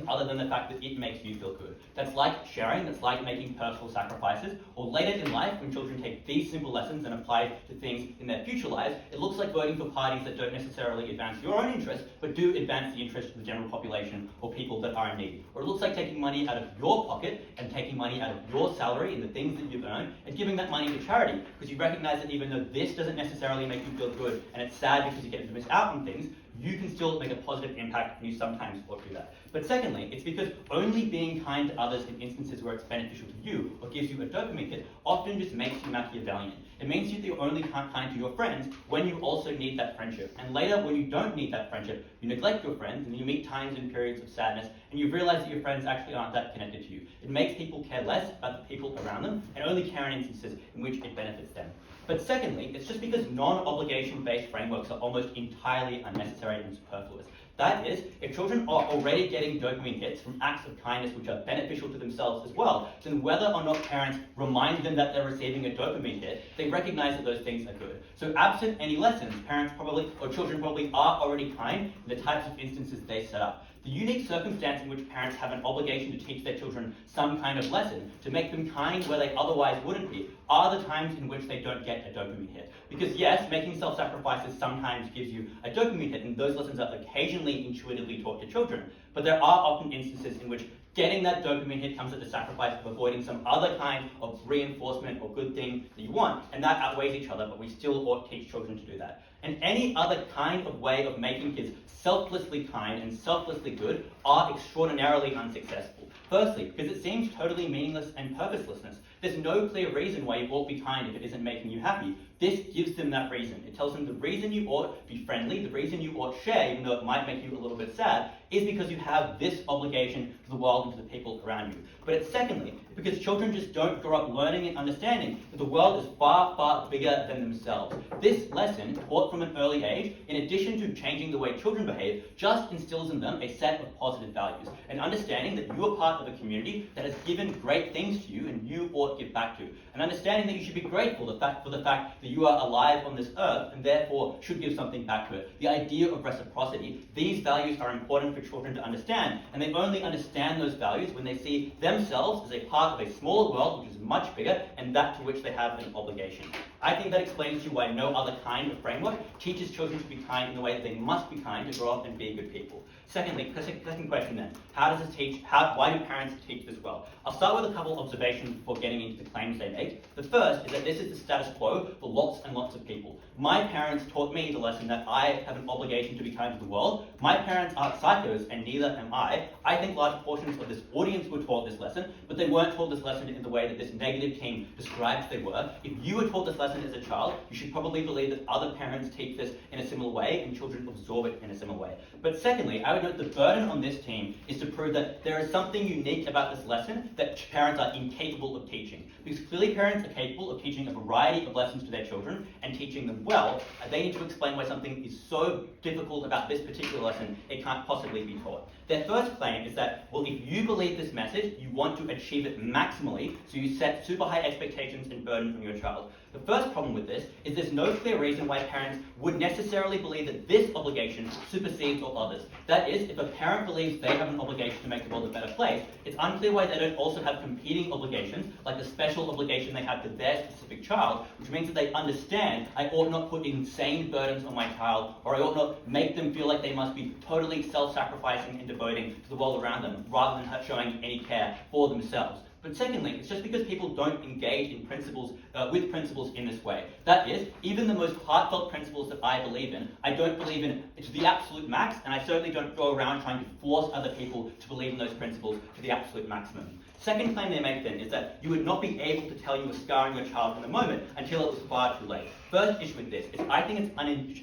[SPEAKER 6] other than the fact that it makes you feel good. That's like sharing, that's like making personal sacrifices, or later in life when children take these simple lessons and apply it to things in their future lives, it looks like voting for parties that don't necessarily advance your own interests, but do advance the interests of the general population or people that are in need. Or it looks like taking money out of your pocket pocket and taking money out of your salary and the things that you've earned and giving that money to charity, because you recognize that even though this doesn't necessarily make you feel good and it's sad because you get to miss out on things, you can still make a positive impact, and you sometimes will do that. But secondly, it's because only being kind to others in instances where it's beneficial to you or gives you a dopamine hit often just makes you Machiavellian. It means you're only kind to your friends when you also need that friendship. And later, when you don't need that friendship, you neglect your friends and you meet times and periods of sadness and you realize that your friends actually aren't that connected to you. It makes people care less about the people around them and only care in instances in which it benefits them. But secondly, it's just because non-obligation-based frameworks are almost entirely unnecessary and superfluous. That is, if children are already getting dopamine hits from acts of kindness which are beneficial to themselves as well, then whether or not parents remind them that they're receiving a dopamine hit, they recognize that those things are good. So absent any lessons, parents probably, or children probably are already kind in the types of instances they set up. The unique circumstance in which parents have an obligation to teach their children some kind of lesson, to make them kind where they otherwise wouldn't be, are the times in which they don't get a dopamine hit. Because yes, making self-sacrifices sometimes gives you a dopamine hit, and those lessons are occasionally intuitively taught to children, but there are often instances in which getting that dopamine hit comes at the sacrifice of avoiding some other kind of reinforcement or good thing that you want, and that outweighs each other, but we still ought to teach children to do that. And any other kind of way of making kids selflessly kind and selflessly good are extraordinarily unsuccessful. Firstly, because it seems totally meaningless and purposelessness. There's no clear reason why you ought to be kind if it isn't making you happy. This gives them that reason. It tells them the reason you ought be friendly, the reason you ought share, even though it might make you a little bit sad, is because you have this obligation to the world and to the people around you. But it's secondly, because children just don't grow up learning and understanding that the world is far, far bigger than themselves. This lesson, taught from an early age, in addition to changing the way children behave, just instills in them a set of positive values, an understanding that you are part of a community that has given great things to you and you ought to give back to, an understanding that you should be grateful for the fact that you are alive on this earth and therefore should give something back to it. The idea of reciprocity, these values are important for children to understand, and they only understand those values when they see themselves as a part of a smaller world which is much bigger and that to which they have an obligation. I think that explains to you why no other kind of framework teaches children to be kind in the way that they must be kind to grow up and be good people. Secondly, second question then, why do parents teach this well? I'll start with a couple observations before getting into the claims they make. The first is that this is the status quo for lots and lots of people. My parents taught me the lesson that I have an obligation to be kind to the world. My parents aren't psychos, and neither am I. I think large portions of this audience were taught this lesson, but they weren't taught this lesson in the way that this negative team describes they were. If you were taught this lesson as a child, you should probably believe that other parents teach this in a similar way, and children absorb it in a similar way. But secondly, I would note the burden on this team is to prove that there is something unique about this lesson that parents are incapable of teaching. Because clearly parents are capable of teaching a variety of lessons to their children and teaching them well, and they need to explain why something is so difficult about this particular lesson it can't possibly be taught. Their first claim is that, well, if you believe this message, you want to achieve it maximally, so you set super high expectations and burden on your child. The first problem with this is there's no clear reason why parents would necessarily believe that this obligation supersedes all others. That is, if a parent believes they have an obligation to make the world a better place, it's unclear why they don't also have competing obligations, like the special obligation they have to their specific child, which means that they understand I ought not put insane burdens on my child, or I ought not make them feel like they must be totally self-sacrificing and devoting to the world around them, rather than showing any care for themselves. But secondly, it's just because people don't engage in principles, with principles in this way. That is, even the most heartfelt principles that I believe in, I don't believe in to the absolute max, and I certainly don't go around trying to force other people to believe in those principles to the absolute maximum. Second claim they make then is that you would not be able to tell you were scarring your child in the moment until it was far too late. First issue with this is I think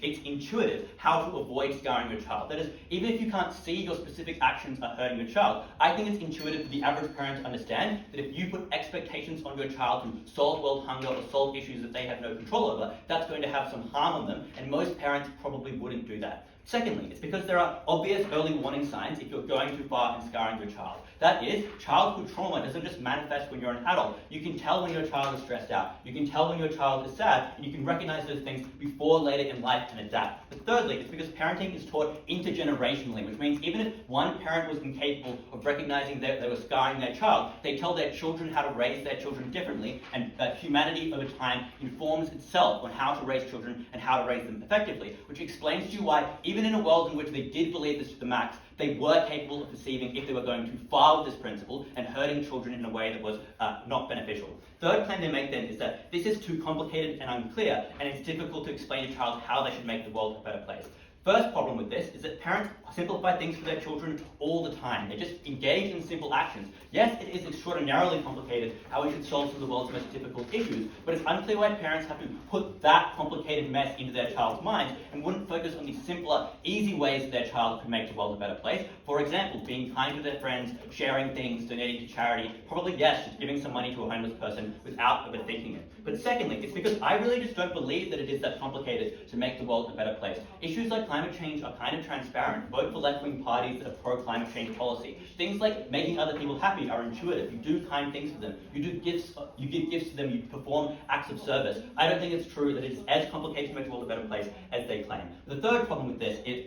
[SPEAKER 6] it's intuitive how to avoid scarring your child. That is, even if you can't see your specific actions are hurting your child, I think it's intuitive for the average parent to understand that if you put expectations on your child to solve world hunger or solve issues that they have no control over, that's going to have some harm on them, and most parents probably wouldn't do that. Secondly, it's because there are obvious early warning signs if you're going too far in scarring your child. That is, childhood trauma doesn't just manifest when you're an adult. You can tell when your child is stressed out. You can tell when your child is sad, and you can recognize those things before later in life and adapt. But thirdly, it's because parenting is taught intergenerationally, which means even if one parent was incapable of recognizing that they were scarring their child, they tell their children how to raise their children differently, and humanity over time informs itself on how to raise children and how to raise them effectively, which explains to you why even even in a world in which they did believe this to the max, they were capable of perceiving if they were going too far with this principle and hurting children in a way that was not beneficial. Third claim they make then is that this is too complicated and unclear, and it's difficult to explain to a child how they should make the world a better place. First problem with this is that parents simplify things for their children all the time. They just engage in simple actions. Yes, it is extraordinarily complicated how we should solve some of the world's most difficult issues, but it's unclear why parents have to put that complicated mess into their child's minds and wouldn't focus on the simpler, easy ways that their child could make the world a better place. For example, being kind to their friends, sharing things, donating to charity, probably yes, just giving some money to a homeless person without overthinking it. But secondly, it's because I really just don't believe that it is that complicated to make the world a better place. Issues like climate change are kind of transparent. Vote for left-wing parties that are pro-climate change policy. Things like making other people happy are intuitive. You do kind things for them. You give gifts to them. You perform acts of service. I don't think it's true that it is as complicated to make the world a better place as they claim. The third problem with this is,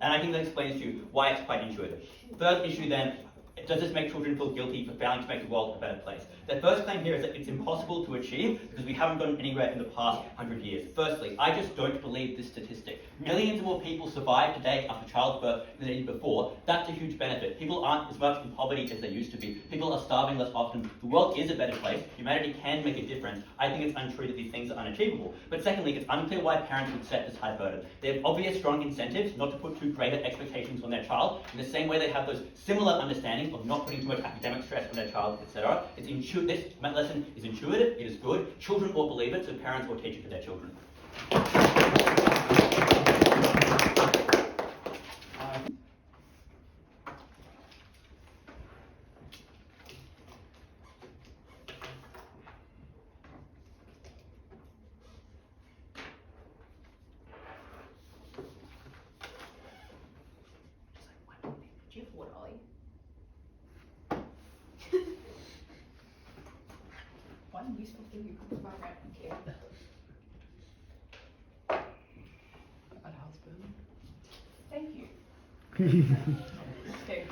[SPEAKER 6] and I think that explains to you why it's quite intuitive. Third issue then, does this make children feel guilty for failing to make the world a better place? Their first claim here is that it's impossible to achieve because we haven't gotten anywhere in the past 100 years. Firstly, I just don't believe this statistic. Millions more people survive today after childbirth than they did before. That's a huge benefit. People aren't as much in poverty as they used to be. People are starving less often. The world is a better place. Humanity can make a difference. I think it's untrue that these things are unachievable. But secondly, it's unclear why parents would set this high burden. They have obvious strong incentives not to put too greater expectations on their child, in the same way they have those similar understandings of not putting too much academic stress on their child, etc. This lesson is intuitive, it is good. Children will believe it, so parents will teach it to their children.
[SPEAKER 2] Do you have water, Ollie? One useful thing you could provide right here.
[SPEAKER 7] An husband.
[SPEAKER 2] Thank you. Okay.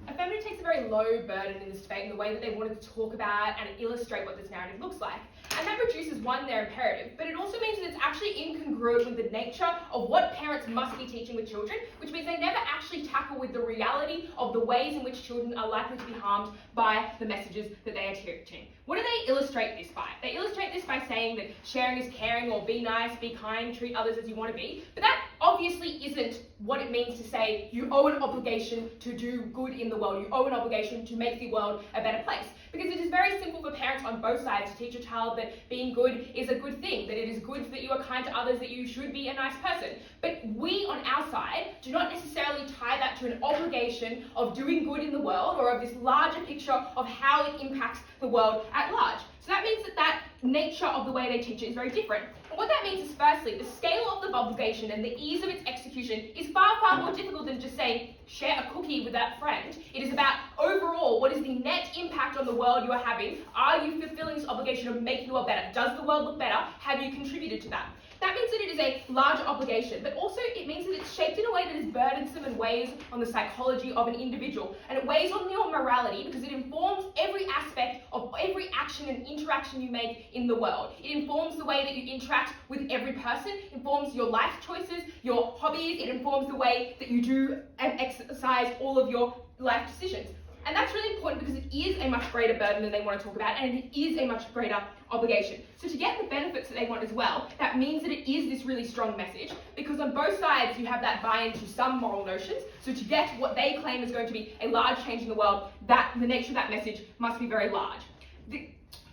[SPEAKER 2] Affirmative takes a very low burden in this debate in the way that they wanted to talk about and illustrate what this narrative looks like. And that reduces, one, their imperative, but it also means that it's actually incongruent with the nature of what parents must be teaching with children, which means they never actually tackle with the reality of the ways in which children are likely to be harmed by the messages that they are teaching. What do they illustrate this by? They illustrate this by saying that sharing is caring, or be nice, be kind, treat others as you want to be, but that obviously isn't what it means to say you owe an obligation to do good in the world, you owe an obligation to make the world a better place. Because it is very simple for parents on both sides to teach a child that being good is a good thing, that it is good that you are kind to others, that you should be a nice person. But we on our side do not necessarily tie that to an obligation of doing good in the world, or of this larger picture of how it impacts the world at large. So that means that nature of the way they teach it is very different. And what that means is, firstly, the scale of the obligation and the ease of its execution is far, far more difficult than just saying, share a cookie with that friend. It is about, overall, what is the net impact on the world you are having? Are you fulfilling this obligation of making the world better? Does the world look better? Have you contributed to that? That means that it is a larger obligation, but also it means that it's shaped in a way that is burdensome and weighs on the psychology of an individual, and it weighs on your morality because it informs every aspect of every action and interaction you make in the world. It informs the way that you interact with every person, informs your life choices, your hobbies, it informs the way that you do and exercise all of your life decisions. And that's really important because it is a much greater burden than they want to talk about, and it is a much greater obligation. So to get the benefits that they want as well, that means that it is this really strong message, because on both sides you have that buy-in to some moral notions. So to get what they claim is going to be a large change in the world, that the nature of that message must be very large.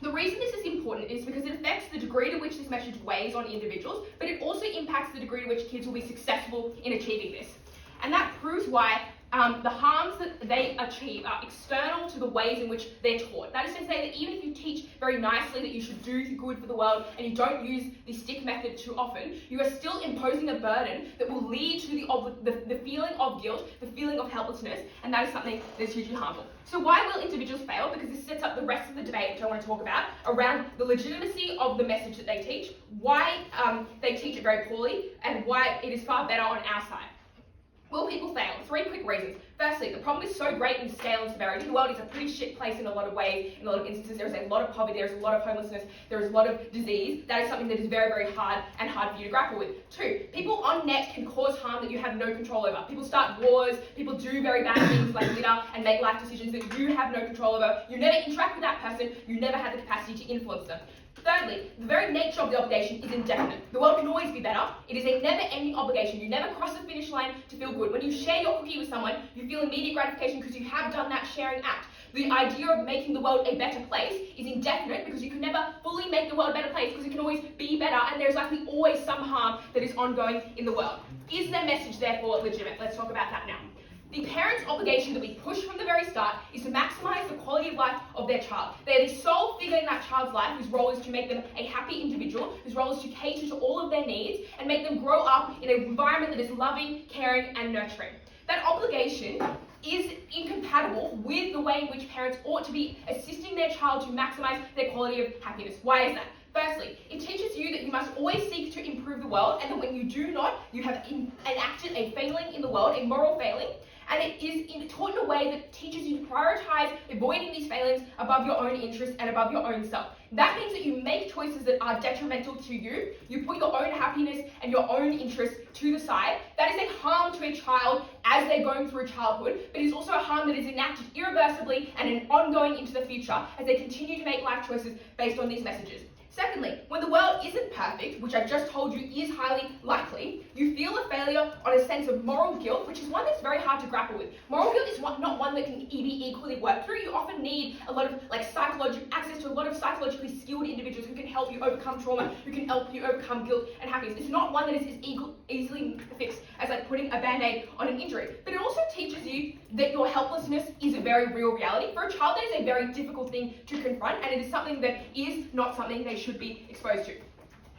[SPEAKER 2] The reason this is important is because it affects the degree to which this message weighs on individuals, but it also impacts the degree to which kids will be successful in achieving this. And that proves why the harms that they achieve are external to the ways in which they're taught. That is to say that even if you teach very nicely that you should do good for the world and you don't use the stick method too often, you are still imposing a burden that will lead to the feeling of guilt, the feeling of helplessness, and that is something that is hugely harmful. So why will individuals fail? Because this sets up the rest of the debate, which I want to talk about, around the legitimacy of the message that they teach, why they teach it very poorly, and why it is far better on our side. Will people fail? 3 quick reasons. Firstly, the problem is so great in scale and severity. The world is a pretty shit place in a lot of ways. In a lot of instances, there is a lot of poverty, there is a lot of homelessness, there is a lot of disease. That is something that is very, very hard for you to grapple with. 2, people on net can cause harm that you have no control over. People start wars, people do very bad things like litter and make life decisions that you have no control over. You never interact with that person, you never have the capacity to influence them. Thirdly, the very nature of the obligation is indefinite. The world can always be better. It is a never-ending obligation. You never cross the finish line to feel good. When you share your cookie with someone, you feel immediate gratification because you have done that sharing act. The idea of making the world a better place is indefinite because you can never fully make the world a better place because it can always be better and there's likely always some harm that is ongoing in the world. Is their message therefore legitimate? Let's talk about that now. The parent's obligation that we push from the very start is to maximise the quality of life of their child. They are the sole figure in that child's life whose role is to make them a happy individual, whose role is to cater to all of their needs and make them grow up in an environment that is loving, caring and nurturing. That obligation is incompatible with the way in which parents ought to be assisting their child to maximise their quality of happiness. Why is that? Firstly, it teaches you that you must always seek to improve the world and that when you do not, you have enacted a failing in the world, a moral failing. And it is taught in a way that teaches you to prioritise avoiding these failings above your own interests and above your own self. That means that you make choices that are detrimental to you. You put your own happiness and your own interests to the side. That is a harm to a child as they're going through childhood, but it is also a harm that is enacted irreversibly and ongoing into the future as they continue to make life choices based on these messages. Secondly, when the world isn't perfect, which I've just told you is highly likely, you feel a failure on a sense of moral guilt, which is one that's very hard to grapple with. Moral guilt is not one that can be equally worked through. You often need a lot of access to a lot of psychologically skilled individuals who can help you overcome trauma, who can help you overcome guilt and happiness. It's not one that is as easily fixed as like putting a band-aid on an injury. But it also teaches you that your helplessness is a very real reality. For a child, that is a very difficult thing to confront, and it is something that is not something they should be exposed to.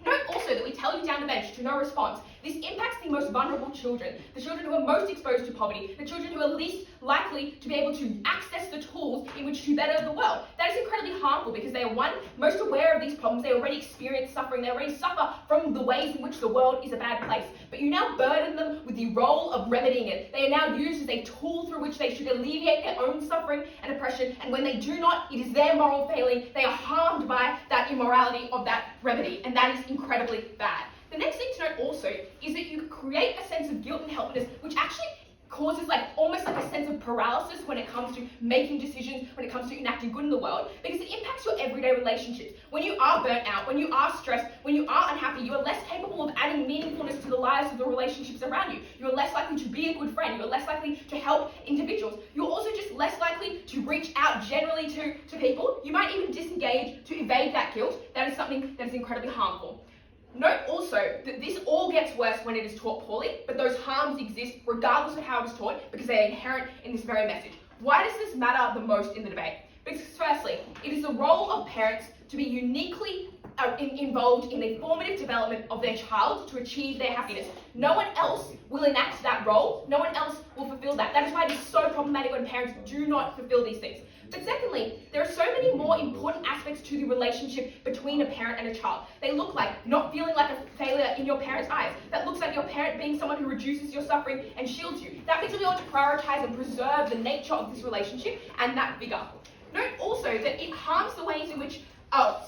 [SPEAKER 2] Note also that we tell you down the bench to no response. This impacts the most vulnerable children, the children who are most exposed to poverty, the children who are least likely to be able to access the tools in which to better the world. That is incredibly harmful because they are, one, most aware of these problems, they already experience suffering, they already suffer from the ways in which the world is a bad place. But you now burden them with the role of remedying it. They are now used as a tool through which they should alleviate their own suffering and oppression, and when they do not, it is their moral failing. They are harmed by that immorality of that remedy, and that is incredibly bad. The next thing to note also is that you create a sense of guilt and helplessness, which actually causes almost like a sense of paralysis when it comes to making decisions, when it comes to enacting good in the world, because it impacts your everyday relationships. When you are burnt out, when you are stressed, when you are unhappy, you are less capable of adding meaningfulness to the lives of the relationships around you. You are less likely to be a good friend. You are less likely to help individuals. You're also just less likely to reach out generally to people. You might even disengage to evade that guilt. That is something that is incredibly harmful. Note also that this all gets worse when it is taught poorly, but those harms exist regardless of how it is taught because they are inherent in this very message. Why does this matter the most in the debate? Because firstly, it is the role of parents to be uniquely involved in the formative development of their child to achieve their happiness. No one else will enact that role. No one else will fulfill that. That is why it is so problematic when parents do not fulfill these things. But secondly, there are so many more important aspects to the relationship between a parent and a child. They look like not feeling like a failure in your parent's eyes. That looks like your parent being someone who reduces your suffering and shields you. That means that we want to prioritize and preserve the nature of this relationship and that vigor. Note also that it harms the ways in which,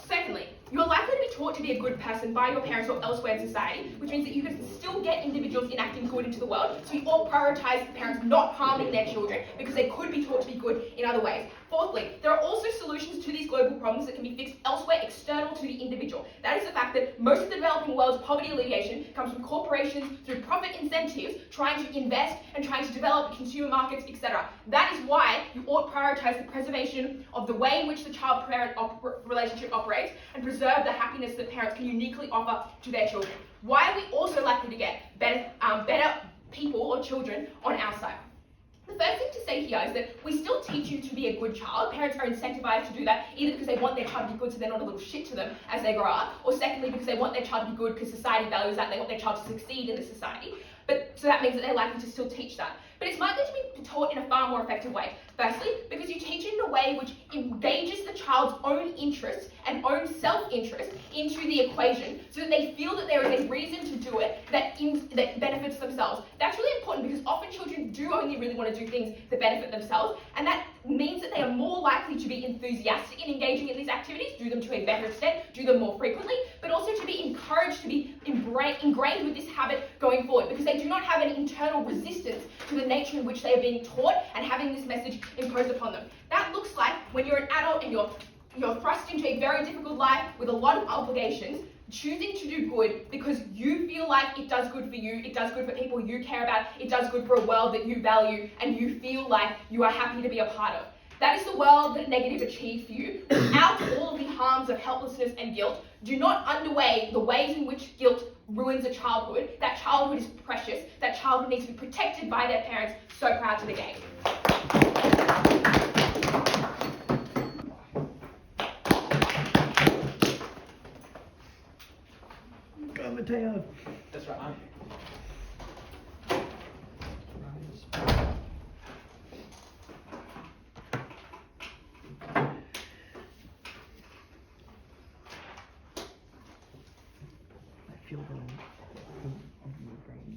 [SPEAKER 2] secondly, you're likely to be taught to be a good person by your parents or elsewhere in society, which means that you can still get individuals enacting good into the world, so you all prioritise the parents not harming their children because they could be taught to be good in other ways. Fourthly, there are also solutions to these global problems that can be fixed elsewhere external to the individual. That is the fact that most of the developing world's poverty alleviation comes from corporations through profit incentives trying to invest and trying to develop consumer markets, etc. That is why you ought to prioritise the preservation of the way in which the child-parent relationship operates and preserve the happiness that parents can uniquely offer to their children. Why are we also likely to get better people or children on our side? The first thing to say here is that we still teach you to be a good child. Parents are incentivized to do that either because they want their child to be good so they're not a little shit to them as they grow up, or secondly because they want their child to be good because society values that, they want their child to succeed in the society. So that means that they're likely to still teach that. But it's likely to be taught in a far more effective way. Firstly, because you teach it in a way which engages the child's own interests and own self-interest into the equation so that they feel that there is a reason to do it that benefits themselves. That's really important because often do only really want to do things that benefit themselves, and that means that they are more likely to be enthusiastic in engaging in these activities, do them to a better extent, do them more frequently, but also to be encouraged to be ingrained with this habit going forward, because they do not have any internal resistance to the nature in which they are being taught and having this message imposed upon them. That looks like when you're an adult and you're thrust into a very difficult life with a lot of obligations, choosing to do good because you feel like it does good for you, it does good for people you care about, it does good for a world that you value and you feel like you are happy to be a part of. That is the world that negative achieved for you without all of the harms of helplessness and guilt. Do not underweigh the ways in which guilt ruins a childhood. That childhood is precious. That childhood needs to be protected by their parents. So proud to the game.
[SPEAKER 8] Mateo.
[SPEAKER 1] That's right, aren't
[SPEAKER 8] I feel the of your brain.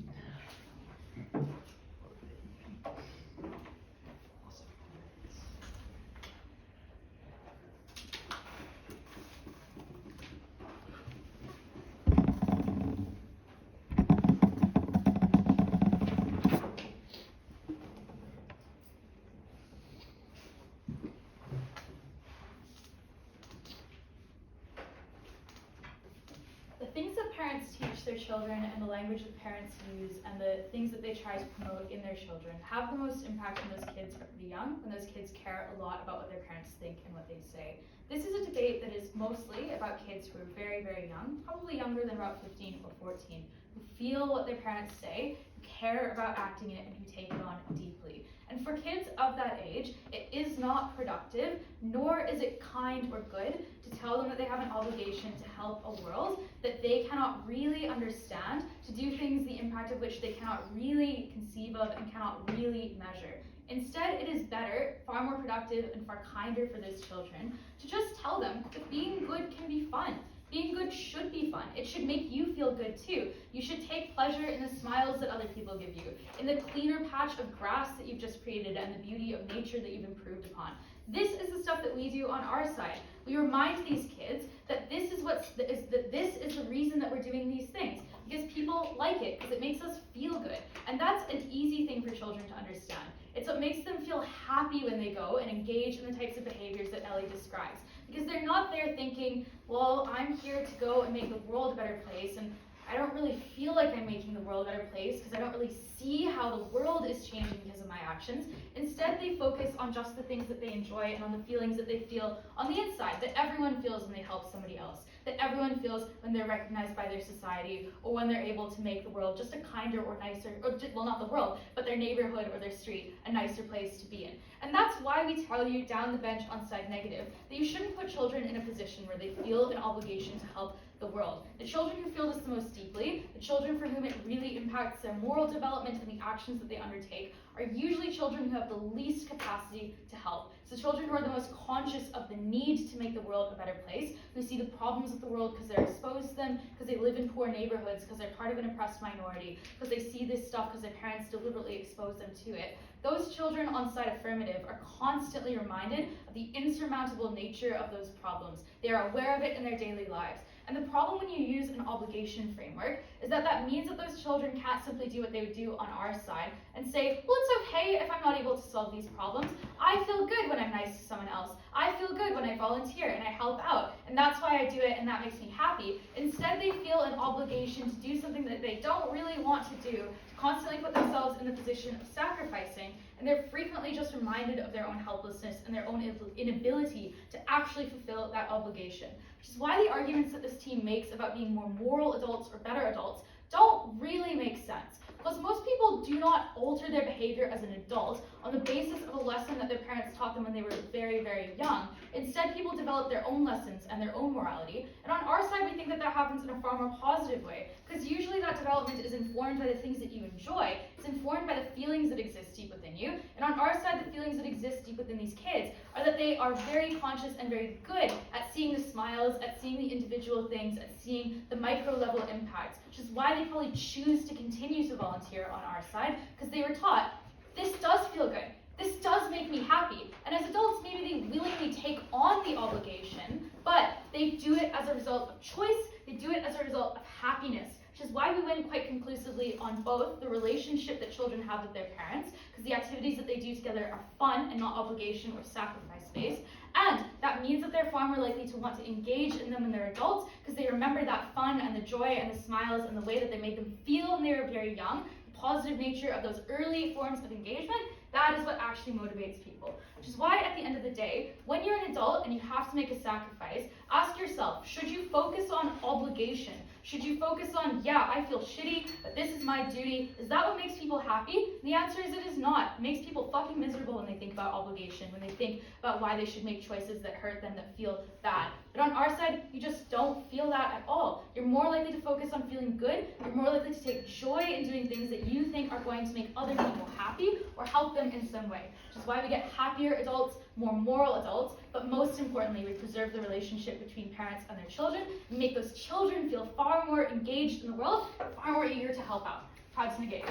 [SPEAKER 5] The things that parents teach their children and the language that parents use and the things that they try to promote in their children have the most impact when those kids are pretty young, when those kids care a lot about what their parents think and what they say. This is a debate that is mostly about kids who are very, very young, probably younger than about 15 or 14, who feel what their parents say, who care about acting it, and who take it on deeply. And for kids of that age, it is not productive, nor is it kind or good to tell them that they have an obligation to help a world that they cannot really understand, to do things the impact of which they cannot really conceive of and cannot really measure. Instead, it is better, far more productive, and far kinder for those children to just tell them that being good can be fun. Being good should be fun. It should make you feel good too. You should take pleasure in the smiles that other people give you, in the cleaner patch of grass that you've just created, and the beauty of nature that you've improved upon. This is the stuff that we do on our side. We remind these kids that this is the reason that we're doing these things, because people like it, because it makes us feel good. And that's an easy thing for children to understand. It's what makes them feel happy when they go and engage in the types of behaviors that Ellie describes. Because they're not there thinking, well, I'm here to go and make the world a better place, and I don't really feel like I'm making the world a better place because I don't really see how the world is changing because of my actions. Instead, they focus on just the things that they enjoy and on the feelings that they feel on the inside, that everyone feels when they help somebody else, that everyone feels when they're recognized by their society, or when they're able to make the world just a kinder or nicer, or well, not the world, but their neighborhood or their street a nicer place to be in. And that's why we tell you down the bench on side negative that you shouldn't put children in a position where they feel an obligation to help the world. The children who feel this the most deeply, the children for whom it really impacts their moral development and the actions that they undertake, are usually children who have the least capacity to help. So children who are the most conscious of the need to make the world a better place, who see the problems of the world because they're exposed to them, because they live in poor neighborhoods, because they're part of an oppressed minority, because they see this stuff because their parents deliberately expose them to it. Those children on side affirmative are constantly reminded of the insurmountable nature of those problems. They are aware of it in their daily lives. And the problem when you use an obligation framework is that that means that those children can't simply do what they would do on our side and say, well, it's okay if I'm not able to solve these problems. I feel good when I'm nice to someone else. I feel good when I volunteer and I help out, and that's why I do it and that makes me happy. Instead, they feel an obligation to do something that they don't really want to do, to constantly put themselves in the position of sacrificing, and they're frequently just reminded of their own helplessness and their own inability to actually fulfill that obligation. Which is why the arguments that this team makes about being more moral adults or better adults don't really make sense. Because most people do not alter their behavior as an adult on the basis of a lesson that their parents taught them when they were very, very young. Instead, people develop their own lessons and their own morality. And on our side, we think that that happens in a far more positive way. Because usually that development is informed by the things that you enjoy. It's informed by the feelings that exist deep within you. And on our side, the feelings that exist deep within these kids are that they are very conscious and very good at seeing the smiles, at seeing the individual things, at seeing the micro level impacts, which is why they probably choose to continue to volunteer on our side, because they were taught, this does feel good. This does make me happy. And as adults, maybe they willingly take on the obligation, but they do it as a result of choice, they do it as a result of happiness, which is why we win quite conclusively on both the relationship that children have with their parents, because the activities that they do together are fun and not obligation or sacrifice-based, and that means that they're far more likely to want to engage in them when they're adults, because they remember that fun and the joy and the smiles and the way that they made them feel when they were very young, the positive nature of those early forms of engagement. That is what actually motivates people. Which is why at the end of the day, when you're an adult and you have to make a sacrifice, ask yourself, should you focus on obligation? Should you focus on, yeah, I feel shitty, but this is my duty? Is that what makes people happy? And the answer is it is not. It makes people fucking miserable when they think about obligation, when they think about why they should make choices that hurt them, that feel bad. But on our side, you just don't feel that at all. You're more likely to focus on feeling good. You're more likely to take joy in doing things that you think are going to make other people happy or help them in some way. Which is why we get happier adults, more moral adults, but most importantly, we preserve the relationship between parents and their children and make those children feel far more engaged in the world, far more eager to help out. Proud to negate.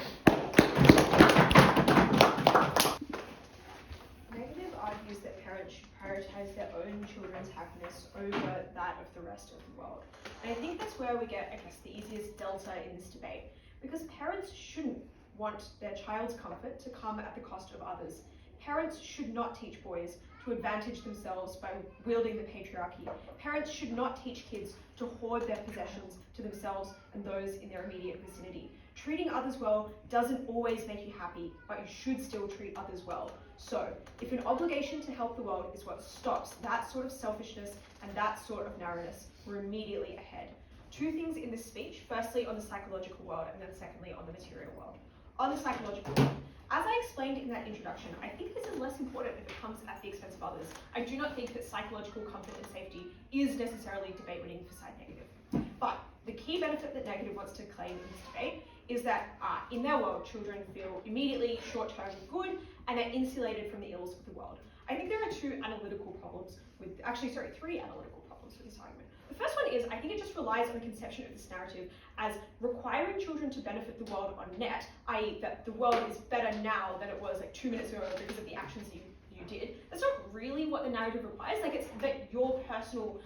[SPEAKER 2] Negative argues that parents should prioritize their own children's happiness over that of the rest of the world. And I think that's where we get, I guess, the easiest delta in this debate. Because parents shouldn't want their child's comfort to come at the cost of others. Parents should not teach boys to advantage themselves by wielding the patriarchy. Parents should not teach kids to hoard their possessions to themselves and those in their immediate vicinity. Treating others well doesn't always make you happy, but you should still treat others well. So, if an obligation to help the world is what stops that sort of selfishness and that sort of narrowness, we're immediately ahead. Two things in this speech, firstly on the psychological world and then secondly on the material world. On the psychological world, as I explained in that introduction, I think this is less important if it comes at the expense of others. I do not think that psychological comfort and safety is necessarily debate winning for side negative. But the key benefit that negative wants to claim in this debate is that in their world, children feel immediately short-term good and they're insulated from the ills of the world. I think there are three analytical problems with this argument. The first one is, I think it just relies on a conception of this narrative as requiring children to benefit the world on net, i.e. that the world is better now than it was like 2 minutes ago because of the actions you did. That's not really what the narrative requires. Like, it's that your personal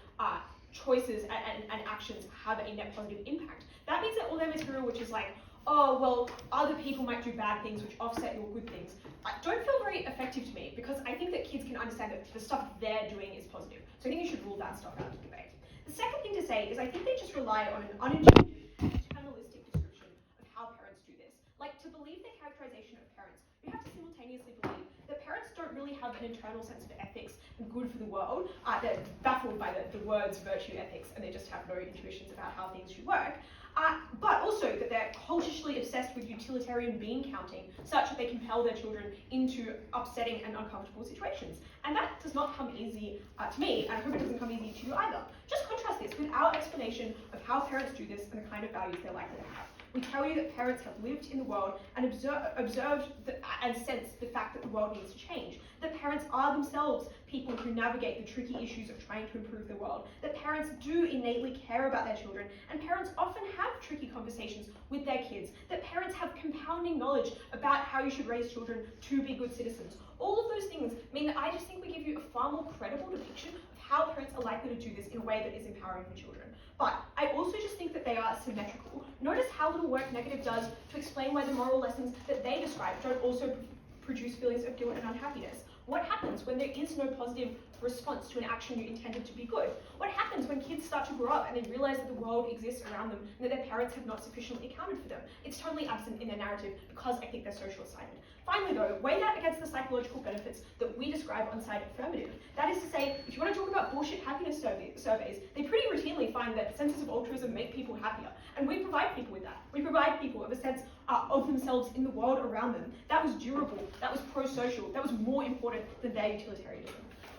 [SPEAKER 2] choices and actions have a net positive impact. That means that all their material, which is like, oh, well, other people might do bad things which offset your good things, don't feel very effective to me, because I think that kids can understand that the stuff they're doing is positive. So I think you should rule that stuff out of debate. The second thing to say is I think they just rely on an unintuitive, paternalistic description of how parents do this. Like, to believe their characterization of parents, we have to simultaneously believe that parents don't really have an internal sense of ethics and good for the world. They're baffled by the words virtue ethics, and they just have no intuitions about how things should work. But also that they're cultishly obsessed with utilitarian bean counting, such that they compel their children into upsetting and uncomfortable situations. And that does not come easy to me, and I hope it doesn't come easy to you either. Just contrast this with our explanation of how parents do this and the kind of values they're likely to have. We tell you that parents have lived in the world and observed and sensed the fact that the world needs to change. That parents are themselves people who navigate the tricky issues of trying to improve the world. That parents do innately care about their children, and parents often have tricky conversations with their kids. That parents have compounding knowledge about how you should raise children to be good citizens. All of those things mean that I just think we give you a far more credible depiction of how parents are likely to do this in a way that is empowering for children. But I also just think that they are symmetrical. Notice how little work negative does to explain why the moral lessons that they describe don't also produce feelings of guilt and unhappiness. What happens when there is no positive response to an action you intended to be good? What happens when kids start to grow up and they realize that the world exists around them and that their parents have not sufficiently accounted for them? It's totally absent in their narrative because I think they're so short-sighted. Finally though, weigh that against the psychological benefits that we describe on side affirmative. That is to say, if you want to talk about bullshit happiness surveys, they pretty routinely find that senses of altruism make people happier. And we provide people with that. We provide people with a sense of themselves in the world around them. That was durable, that was pro-social, that was more important than their utilitarianism.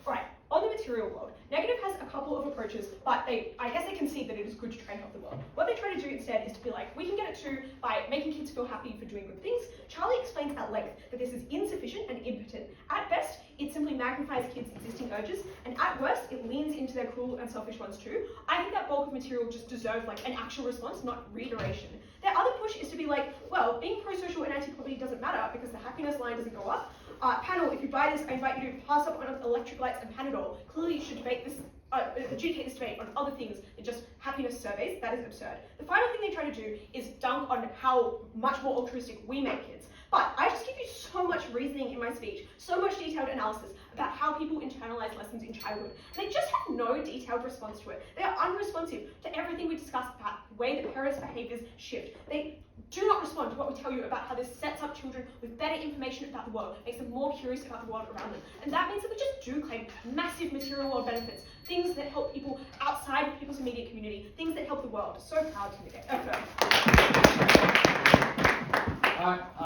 [SPEAKER 2] Alright, on the material world, negative has a couple of approaches, but I guess they concede that it is good to try and help the world. What they try to do instead is to be like, we can get it to by making kids feel happy for doing good things. Charlie explains at length that this is insufficient and impotent. At best, it simply magnifies kids' existing urges, and at worst, it leans into their cruel and selfish ones too. I think that bulk of material just deserves like an actual response, not reiteration. Their other push is to be like, well, being pro-social and anti-poverty doesn't matter matter because the happiness line doesn't go up. Panel, if you buy this, I invite you to pass up on electric lights and Panadol. Clearly you should debate this, adjudicate this debate on other things than just happiness surveys. That is absurd. The final thing they try to do is dunk on how much more altruistic we make kids. But I just give you so much reasoning in my speech, so much detailed analysis about how people internalize lessons in childhood. They just have no detailed response to it. They are unresponsive to everything we discussed about the way that parents' behaviours shift. They do not respond to what we tell you about how this sets up children with better information about the world, makes them more curious about the world around them. And that means that we just do claim massive material world benefits, things that help people outside of people's immediate community, things that help the world. So proud to affirm.
[SPEAKER 1] Alright.